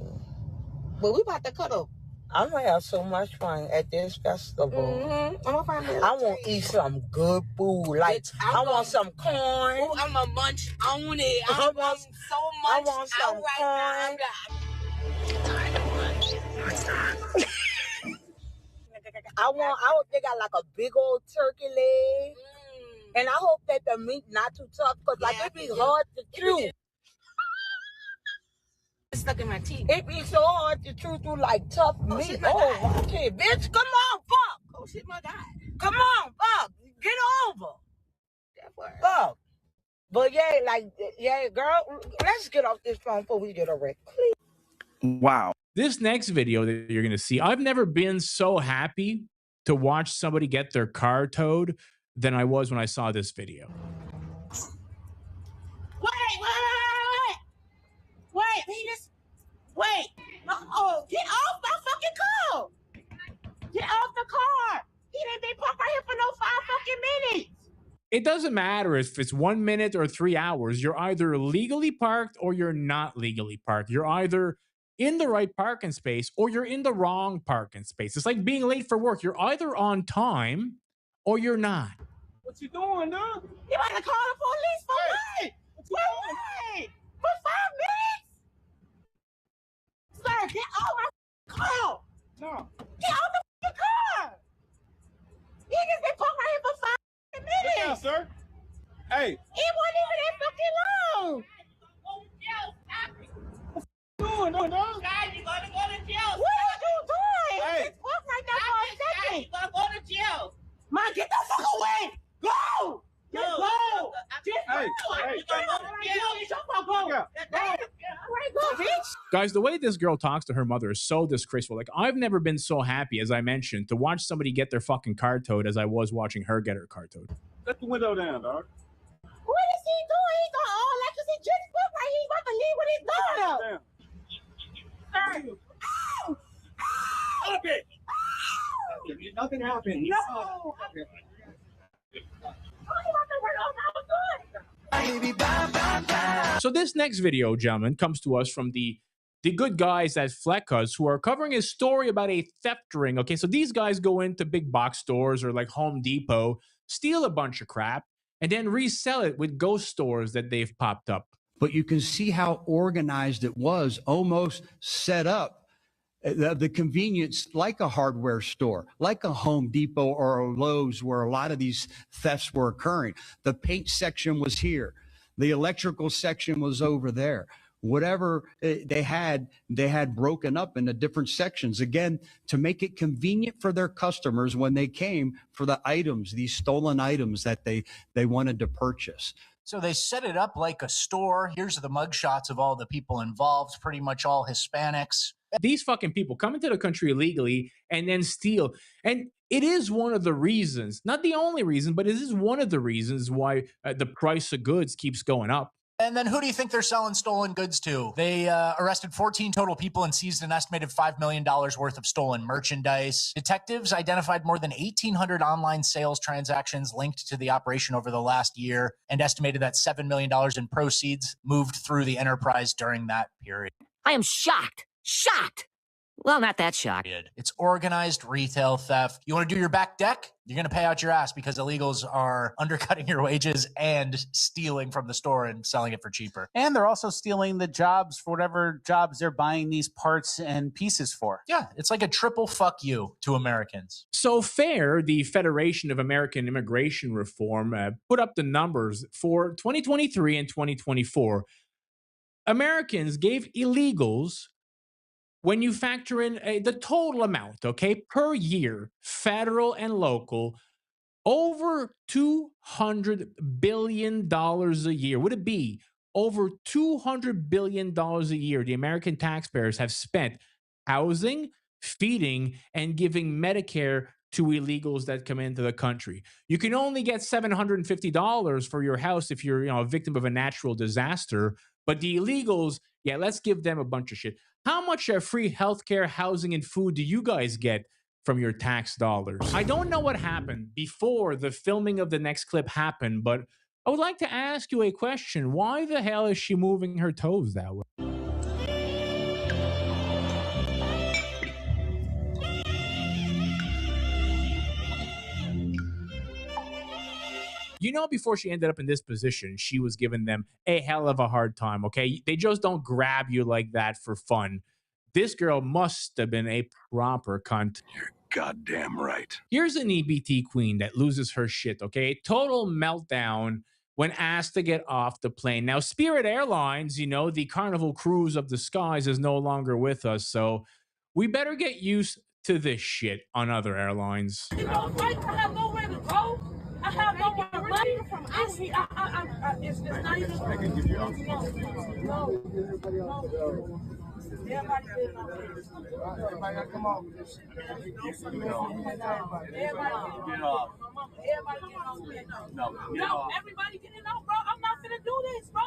Speaker 17: But we about to cut up. I'm gonna have so much fun at this festival. I'm gonna find I want to eat some good food. Like I want some corn. Ooh, I'm a munch on it. I want so much. I want some corn. I want. They got like a big old turkey leg. And I hope that the meat not too tough, because like it be hard to chew. It's stuck in my teeth. It be so hard to chew through like tough meat. Shit, oh, okay, bitch, come on, fuck. Oh shit, my God. Come on, fuck. Get over. Fuck. But yeah, girl, let's get off this phone before we get a wreck.
Speaker 1: Wow. This next video that you're going to see, I've never been so happy to watch somebody get their car towed than I was when I saw this video.
Speaker 17: Wait, Venus. Wait. Oh, get off my fucking car. Get off the car. He didn't be parked right here for no 5 fucking minutes.
Speaker 1: It doesn't matter if it's 1 minute or 3 hours. You're either legally parked or you're not legally parked. You're either in the right parking space or you're in the wrong parking space. It's like being late for work. You're either on time or you're not.
Speaker 26: What you doing, dude?
Speaker 17: You better call the police for what? For what? For 5 minutes? Sir, get off my car.
Speaker 26: No.
Speaker 17: Get off the fucking car. He just been parked right here for 5 minutes.
Speaker 26: Look out, sir. Hey.
Speaker 17: It wasn't even that fucking long.
Speaker 26: Doing, dog?
Speaker 17: Guys, you gotta go to jail. What are you doing?
Speaker 26: Hey.
Speaker 17: Just parked right there for a second. You gotta go to jail. Man, get the fuck away. Go. Just go. Just
Speaker 26: Hey,
Speaker 17: go.
Speaker 26: hey.
Speaker 17: You gotta go to jail. You shut the fuck up. Go, bitch.
Speaker 1: Guys, the way this girl talks to her mother is so disgraceful. Like, I've never been so happy, as I mentioned, to watch somebody get their fucking car towed as I was watching her get her car towed.
Speaker 26: Let the window down, dog.
Speaker 17: What is he doing? He's on all that because he just put right. He's about to leave with his daughter.
Speaker 26: Down.
Speaker 17: Sir. Ow! Ow!
Speaker 26: Okay. Nothing happened.
Speaker 17: No.
Speaker 1: So this next video, gentlemen, comes to us from the good guys at Fleckus, who are covering a story about a theft ring. Okay, so these guys go into big box stores or like Home Depot, steal a bunch of crap, and then resell it with ghost stores that they've popped up.
Speaker 3: But you can see how organized it was, almost set up. The convenience, like a hardware store, like a Home Depot or a Lowe's, where a lot of these thefts were occurring. The paint section was here. The electrical section was over there. Whatever they had broken up into different sections, again, to make it convenient for their customers when they came for the items, these stolen items that they wanted to purchase.
Speaker 6: So they set it up like a store. Here's the mugshots of all the people involved, pretty much all Hispanics.
Speaker 1: These fucking people come into the country illegally and then steal. And it is one of the reasons, not the only reason, but it is one of the reasons why the price of goods keeps going up.
Speaker 6: And then who do you think they're selling stolen goods to? They arrested 14 total people and seized an estimated $5 million worth of stolen merchandise. Detectives identified more than 1,800 online sales transactions linked to the operation over the last year and estimated that $7 million in proceeds moved through the enterprise during that period.
Speaker 15: I am shocked. Shocked. Well, not that shocked.
Speaker 6: It's organized retail theft. You want to do your back deck? You're going to pay out your ass because illegals are undercutting your wages and stealing from the store and selling it for cheaper.
Speaker 18: And they're also stealing the jobs for whatever jobs they're buying these parts and pieces for.
Speaker 6: Yeah, it's like a triple fuck you to Americans.
Speaker 1: So FAIR, the Federation of American Immigration Reform, put up the numbers for 2023 and 2024. Americans gave illegals, when you factor in the total amount, okay, per year, federal and local, over $200 billion a year. Would it be over $200 billion a year the American taxpayers have spent housing, feeding, and giving Medicare to illegals that come into the country? You can only get $750 for your house if you're, a victim of a natural disaster. But the illegals, yeah, let's give them a bunch of shit. How much free healthcare, housing, and food do you guys get from your tax dollars? I don't know what happened before the filming of the next clip happened, but I would like to ask you a question. Why the hell is she moving her toes that way? Before she ended up in this position, she was giving them a hell of a hard time, okay? They just don't grab you like that for fun. This girl must have been a proper cunt.
Speaker 2: You're
Speaker 4: goddamn right.
Speaker 1: Here's an EBT queen that loses her shit, okay? Total meltdown when asked to get off the plane. Now, Spirit Airlines, you know, the Carnival Cruise of the Skies is no longer with us, so we better get used to this shit on other airlines.
Speaker 7: You know, like, I have nowhere to go. I have no more money. It's not even. No. Everybody getting off this. Everybody got to come off this. Everybody getting off. Everybody getting off this. No, everybody getting off, bro. I'm not finna do this, bro.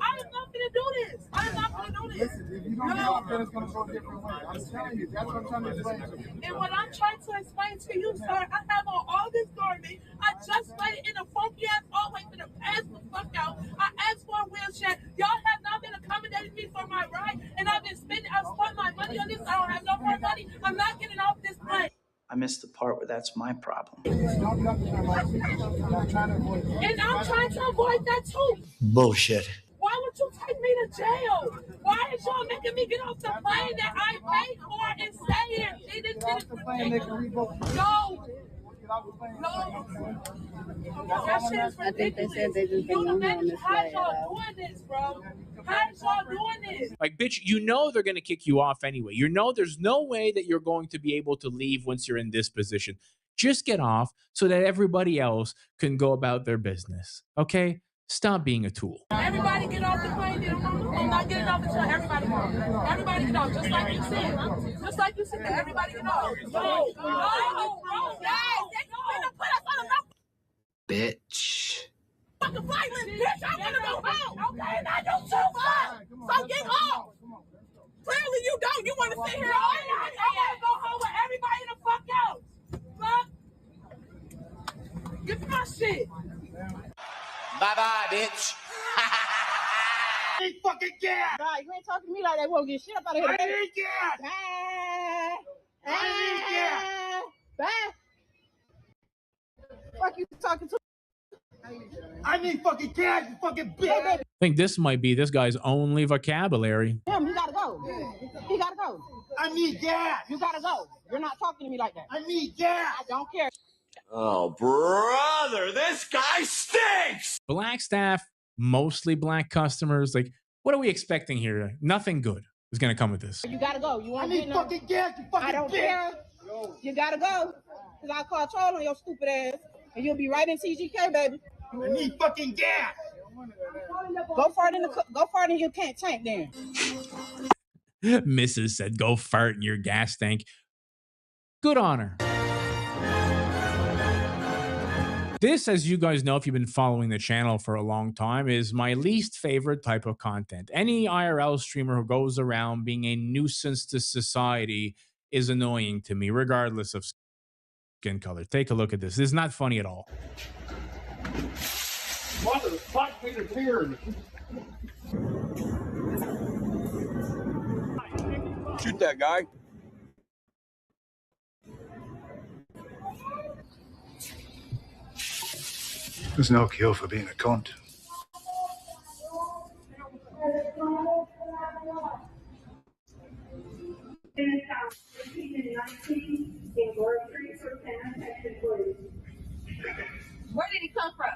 Speaker 7: I am not finna do this. I am not finna do this.
Speaker 16: Listen, if you don't get off, then it's going to go a different way. I'm telling you, that's what I'm trying to explain to you.
Speaker 7: And what I'm trying to explain to you, sir, I have on all this garbage. I just waited in a funky ass hallway for the pass the fuck out. I asked for a wheelchair. Y'all have not been accommodating me for my ride, and I've spent my money on this. I don't have no more money. I'm not getting off this plane.
Speaker 19: I missed the part where that's my problem.
Speaker 7: And I'm trying to avoid that too.
Speaker 2: Bullshit.
Speaker 7: Why would you take me to jail? Why is y'all making me get off the plane that I paid for and stay here? This is ridiculous. No. That shit is ridiculous. I think they said they just been on this How y'all doing this, bro? How y'all doing this?
Speaker 1: Like, bitch, you know they're going to kick you off anyway. You know there's no way that you're going to be able to leave once you're in this position. Just get off so that everybody else can go about their business. Okay? Stop being a tool.
Speaker 7: Everybody get off the plane. I'm not getting off until everybody goes. Everybody get off, just like you said. Just like you said, everybody get off. No, guys, they gonna put us on a
Speaker 19: Bitch.
Speaker 7: fucking flight list, bitch. I wanna go home. Okay, now you too far. So get off. Clearly you don't. You wanna sit here all night. I wanna go home with everybody the fuck out. Fuck. Give me my shit.
Speaker 17: Bye-bye, bitch.
Speaker 7: I ain't fucking gas.
Speaker 17: Nah, you ain't talking to me like that. You won't get shit up out of here.
Speaker 7: I need gas.
Speaker 17: I need gas. Bye. Fuck you talking to?
Speaker 7: I need fucking gas, you fucking bitch.
Speaker 1: I think this might be this guy's only vocabulary.
Speaker 17: Him, he gotta go. He gotta go.
Speaker 7: I need gas.
Speaker 17: You gotta go. You're not talking to me like that.
Speaker 7: I need gas.
Speaker 17: I don't care.
Speaker 4: Oh, brother, this guy stinks!
Speaker 1: Black staff, mostly black customers. Like, what are we expecting here? Nothing good is going to come with this.
Speaker 17: You gotta go. You want
Speaker 7: I need fucking gas, you fucking bitch.
Speaker 17: I don't care. You gotta go. Because I'll call troll on your stupid ass. And you'll be right in TGK, baby.
Speaker 7: I need fucking gas.
Speaker 17: Go fart in your tank then.
Speaker 1: Mrs. said, go fart in your gas tank. Good on her. This, as you guys know, if you've been following the channel for a long time, is my least favorite type of content. Any IRL streamer who goes around being a nuisance to society is annoying to me, regardless of skin color. Take a look at this. This is not funny at all.
Speaker 7: What the fuck is here?
Speaker 4: Shoot that guy.
Speaker 2: There's no cure for being a cunt.
Speaker 9: Where did he come from?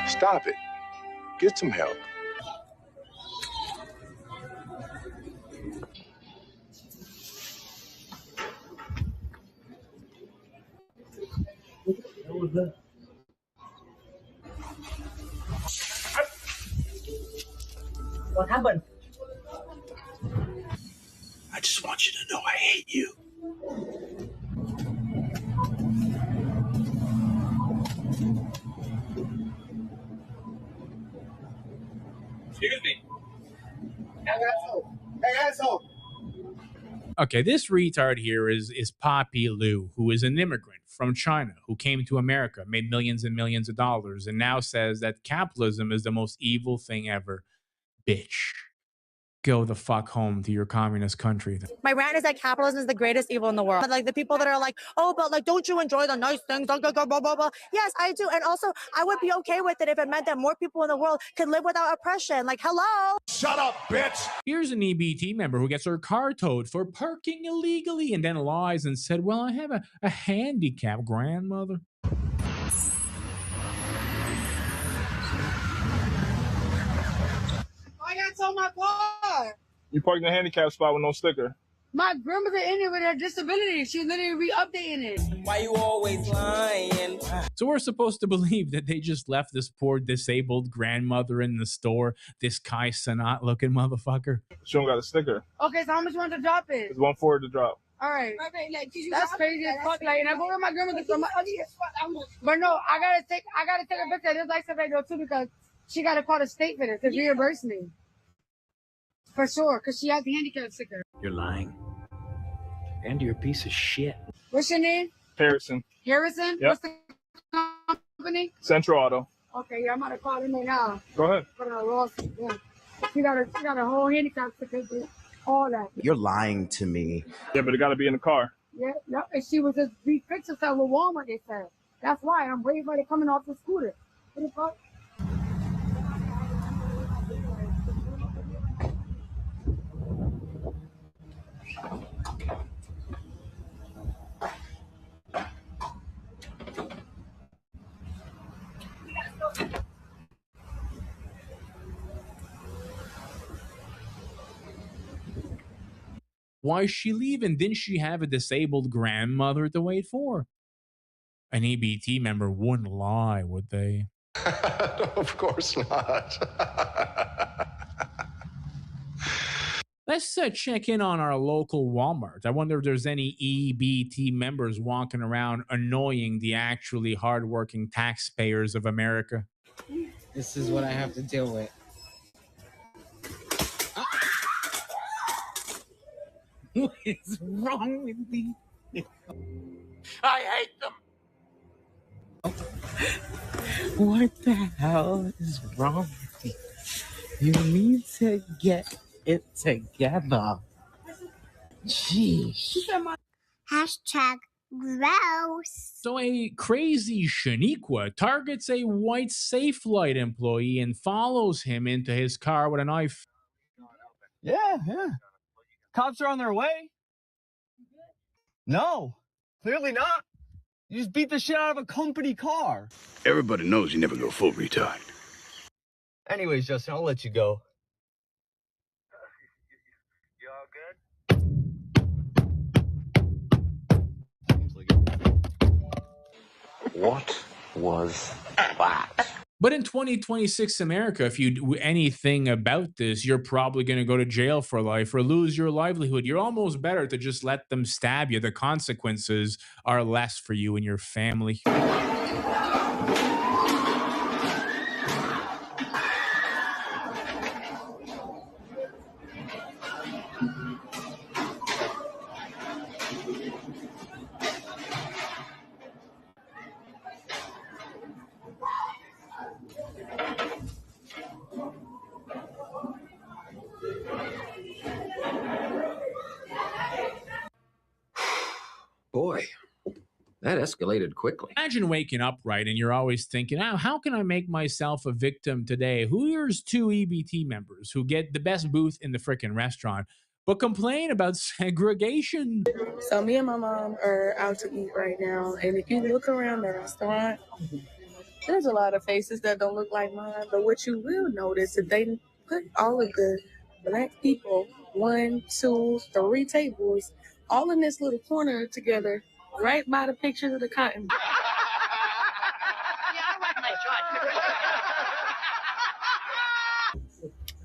Speaker 4: Stop it. Get some help.
Speaker 17: What happened?
Speaker 4: I just want you to know I hate you.
Speaker 7: Excuse me. Hey, asshole.
Speaker 1: Okay, this retard here is Poppy Liu, who is an immigrant from China who came to America, made millions and millions of dollars, and now says that capitalism is the most evil thing ever. Bitch. go the fuck home to your communist country.
Speaker 5: My rant is that capitalism is the greatest evil in the world. But like the people that are like, oh, but like, don't you enjoy the nice things? Blah, blah, blah, blah, blah. Yes, I do. And also, I would be okay with it if it meant that more people in the world could live without oppression. Like, hello.
Speaker 1: Shut up, bitch. Here's an EBT member who gets her car towed for parking illegally and then lies and said, well, I have a handicapped grandmother.
Speaker 8: I got told my car.
Speaker 16: You parked in a handicap spot with no sticker.
Speaker 8: My grandmother in it with her disability. She literally re-updating it.
Speaker 20: Why you always lying?
Speaker 1: So we're supposed to believe that they just left this poor disabled grandmother in the store, this Kai Cenat looking motherfucker.
Speaker 16: She don't got a sticker.
Speaker 8: Okay, so how much you want to drop it?
Speaker 16: It's $140 to drop.
Speaker 8: All right. Okay, like, that's crazy as fuck. Like, and I go with my grandmother from my but no, I gotta take a picture of this license right now too because she gotta call the state for this to reimburse me. For sure, because she has the handicap sticker.
Speaker 21: You're lying. And you're a piece of shit.
Speaker 8: What's your name?
Speaker 16: Harrison.
Speaker 8: Harrison?
Speaker 16: Yep.
Speaker 8: What's the company?
Speaker 16: Central Auto.
Speaker 8: Okay, yeah, I'm about to call them right now.
Speaker 16: Go ahead.
Speaker 8: For a lawsuit, yeah. She got a whole handicap sticker, all that.
Speaker 21: You're lying to me.
Speaker 16: Yeah, but it got to be in the car.
Speaker 8: Yeah, and she was just refixed herself with Walmart, they said. That's why I'm waiting for her coming off the scooter. What the fuck?
Speaker 1: Why is she leaving? Didn't she have a disabled grandmother to wait for? An EBT member wouldn't lie, would they?
Speaker 2: Of course not.
Speaker 1: Let's check in on our local Walmart. I wonder if there's any EBT members walking around annoying the actually hardworking taxpayers of America.
Speaker 22: This is what I have to deal with. What is wrong with me?
Speaker 20: I hate them.
Speaker 22: What the hell is wrong with you? You need to get it together. Jeez.
Speaker 23: Hashtag gross.
Speaker 1: So a crazy Shaniqua targets a white Safelite employee and follows him into his car with a knife.
Speaker 24: Yeah. Cops are on their way. No, clearly not. You just beat the shit out of a company car.
Speaker 2: Everybody knows you never go full retard.
Speaker 24: Anyways, Justin, I'll let you go.
Speaker 10: What was that?
Speaker 1: But in 2026 America, if you do anything about this, you're probably going to go to jail for life or lose your livelihood. You're almost better to just let them stab you. The consequences are less for you and your family.
Speaker 10: Boy, that escalated quickly.
Speaker 1: Imagine waking up, right, and you're always thinking, oh, how can I make myself a victim today? Here's two EBT members who get the best booth in the frickin' restaurant, but complain about segregation.
Speaker 27: So me and my mom are out to eat right now, and if you look around the restaurant, there's a lot of faces that don't look like mine, but what you will notice is they put all of the black people, 1, 2, 3 tables, all in this little corner together, right by the pictures of the cotton.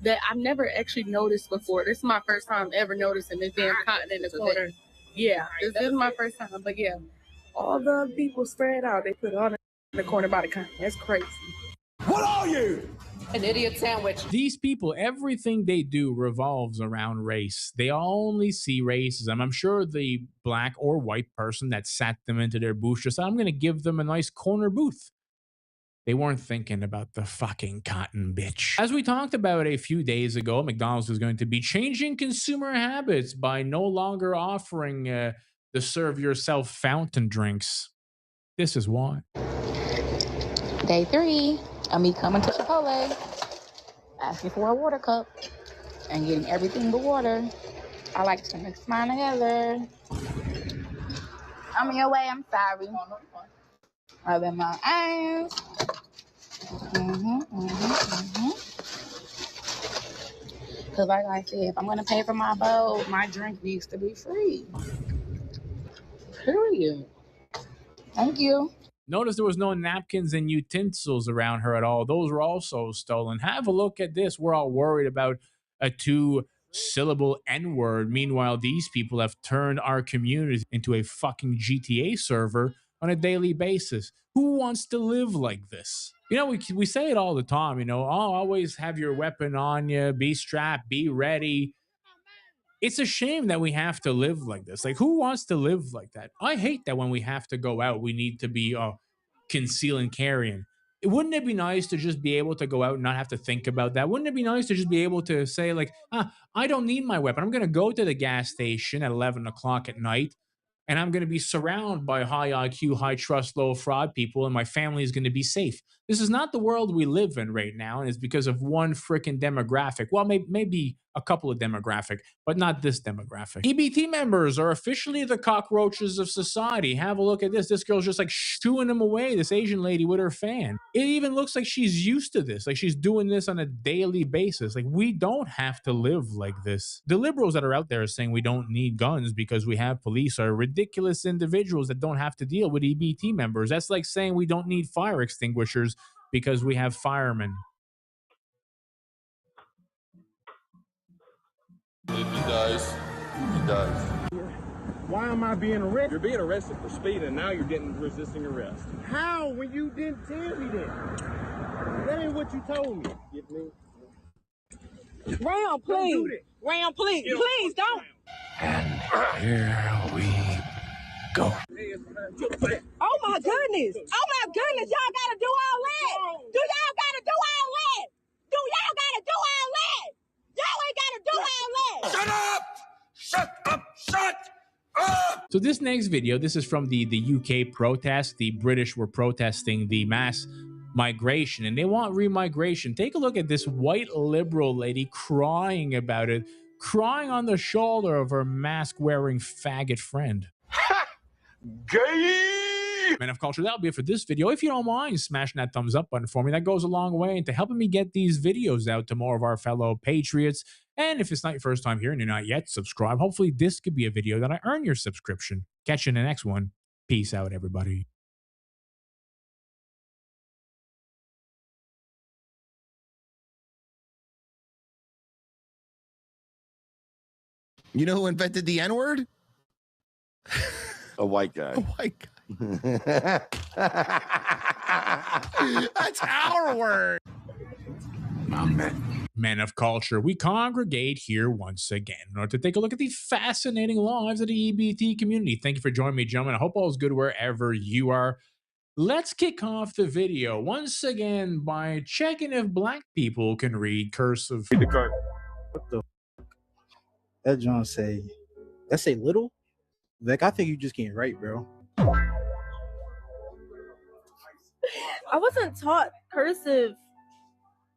Speaker 27: That I've never actually noticed before. This is my first time ever noticing this damn cotton in the corner. Yeah, this is my first time, but yeah. All the people spread out, they put it on in the corner by the cotton. That's crazy.
Speaker 1: What are you?
Speaker 27: An idiot sandwich.
Speaker 1: These people, everything they do revolves around race. They only see racism. I'm sure the black or white person that sat them into their booth just said, I'm going to give them a nice corner booth. They weren't thinking about the fucking cotton bitch. As we talked about a few days ago, McDonald's was going to be changing consumer habits by no longer offering the serve yourself fountain drinks. This is why.
Speaker 3: Day 3 of me coming to Chipotle, asking for a water cup and getting everything but water. I like to mix mine together. I'm your way, I'm sorry. Rubbing my eyes. Because like I said, if I'm going to pay for my bowl, my drink needs to be free. Period. Thank you.
Speaker 1: Notice there was no napkins and utensils around her at all. Those were also stolen. Have a look at this. We're all worried about a 2-syllable N-word. Meanwhile, these people have turned our community into a fucking GTA server on a daily basis. Who wants to live like this? You know, we say it all the time, you know, oh, always have your weapon on you, be strapped, be ready. It's a shame that we have to live like this. Like, who wants to live like that? I hate that when we have to go out, we need to be conceal and carrying. Wouldn't it be nice to just be able to go out and not have to think about that? Wouldn't it be nice to just be able to say, like, I don't need my weapon. I'm going to go to the gas station at 11 o'clock at night, and I'm going to be surrounded by high IQ, high trust, low fraud people, and my family is going to be safe. This is not the world we live in right now, and it's because of one freaking demographic. Well, maybe a couple of demographic, but not this demographic. EBT members are officially the cockroaches of society. Have a look at this. This girl's just like shooing them away, this Asian lady with her fan. It even looks like she's used to this. Like she's doing this on a daily basis. Like we don't have to live like this. The liberals that are out there saying we don't need guns because we have police are ridiculous individuals that don't have to deal with EBT members. That's like saying we don't need fire extinguishers because we have firemen.
Speaker 11: If he dies, he dies.
Speaker 24: Why am I being arrested?
Speaker 11: You're being arrested for speeding, and now you're getting resisting arrest.
Speaker 24: How? When you didn't tell me that? That ain't what you told me.
Speaker 11: Give me.
Speaker 8: Ram, please. Ram, please. Please don't.
Speaker 4: And here we go.
Speaker 8: Oh my goodness. Oh my goodness. Y'all gotta do all that. Do y'all gotta do all that? Do y'all gotta do all that? Y'all ain't gotta do all that.
Speaker 4: Shut up! Shut up! Shut up!
Speaker 1: So this next video, this is from the UK protest. The British were protesting the mass migration and they want remigration. Take a look at this white liberal lady crying about it, crying on the shoulder of her mask-wearing faggot friend.
Speaker 4: Gay!
Speaker 1: Man of culture, that'll be it for this video. If you don't mind smashing that thumbs up button for me, that goes a long way into helping me get these videos out to more of our fellow patriots. And if it's not your first time here and you're not yet subscribed, hopefully this could be a video that I earn your subscription. Catch you in the next one. Peace out, everybody.
Speaker 12: You know who invented the N-word?
Speaker 11: A white guy.
Speaker 12: A white guy. That's our word.
Speaker 1: Men of culture, we congregate here once again in order to take a look at the fascinating lives of the EBT community. Thank you for joining me, gentlemen. I hope all is good wherever you are. Let's kick off the video once again by checking if black people can read cursive.
Speaker 21: What the? That John say, that say little? Like, I think you just can't write, bro.
Speaker 13: I wasn't taught cursive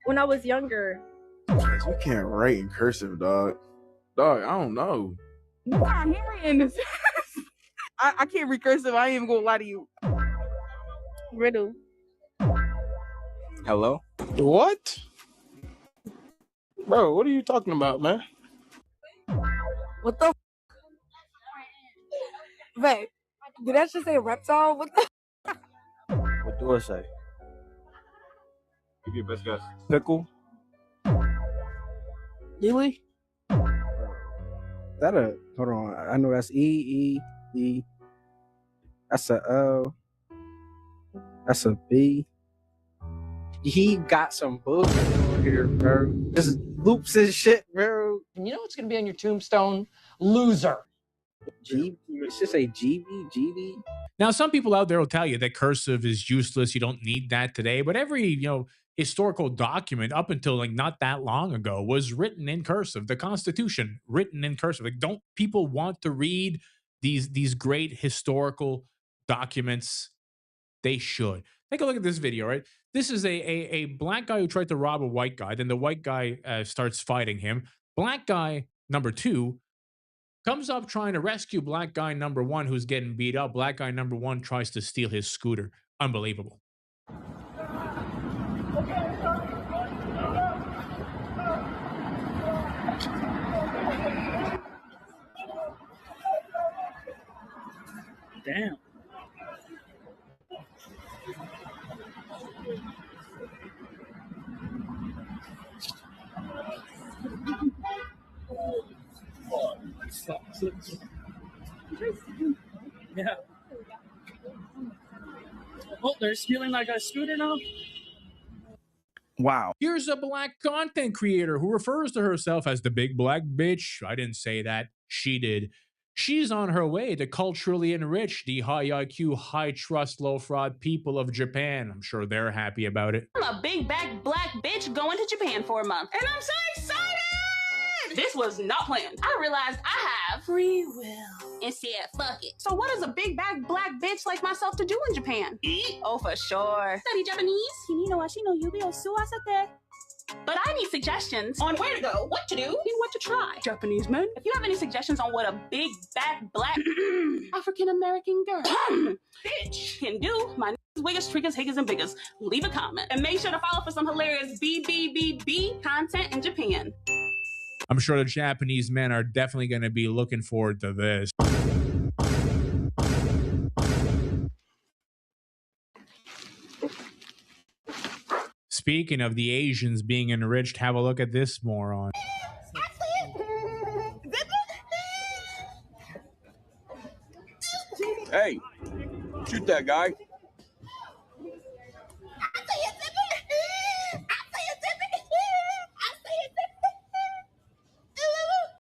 Speaker 13: when I was younger.
Speaker 14: You can't write in cursive, dog. Dog, I don't know.
Speaker 13: No, I'm hearing this. I can't read cursive. I ain't even gonna lie to you. Riddle.
Speaker 14: Hello? What? Bro, what are you talking about, man?
Speaker 13: What the? Wait, did that just say reptile? What the?
Speaker 21: What do I say?
Speaker 11: Give your best guess.
Speaker 21: Pickle?
Speaker 13: Really?
Speaker 21: That a, hold on. I know that's E. That's a O. That's a B. He got some bullshit over here, bro. Just loops and shit, bro.
Speaker 25: And you know what's gonna be on your tombstone? Loser.
Speaker 21: It should say GB.
Speaker 1: Now, some people out there will tell you that cursive is useless. You don't need that today. But every, historical document up until like not that long ago was written in cursive. The Constitution written in cursive. Like, don't people want to read these great historical documents? They should. Take a look at this video, right? This is a black guy who tried to rob a white guy. Then the white guy starts fighting him. Black guy number 2 comes up trying to rescue black guy number 1 who's getting beat up. Black guy number 1 tries to steal his scooter. Unbelievable.
Speaker 21: Damn. Yeah. Oh, they're stealing like a scooter now? Wow.
Speaker 1: Here's a black content creator who refers to herself as the big black bitch. I didn't say that. She did. She's on her way to culturally enrich the high IQ, high trust, low fraud people of Japan. I'm sure they're happy about it.
Speaker 6: I'm a big back black bitch going to Japan for a month. And I'm so excited! This was not planned. I realized I have free will. And said, fuck it. So what does a big back black bitch like myself to do in Japan? Eat? Oh, for sure. Study Japanese? But I need suggestions on where to go, what to do, and what to try. Japanese men, if you have any suggestions on what a big back black African-American girl bitch can do, my wiggers, triggers, higgers, and biggers, leave a comment. And make sure to follow for some hilarious BBBB content in Japan.
Speaker 1: I'm sure the Japanese men are definitely going to be looking forward to this. Speaking of the Asians being enriched, have a look at this moron.
Speaker 11: Hey, shoot that guy.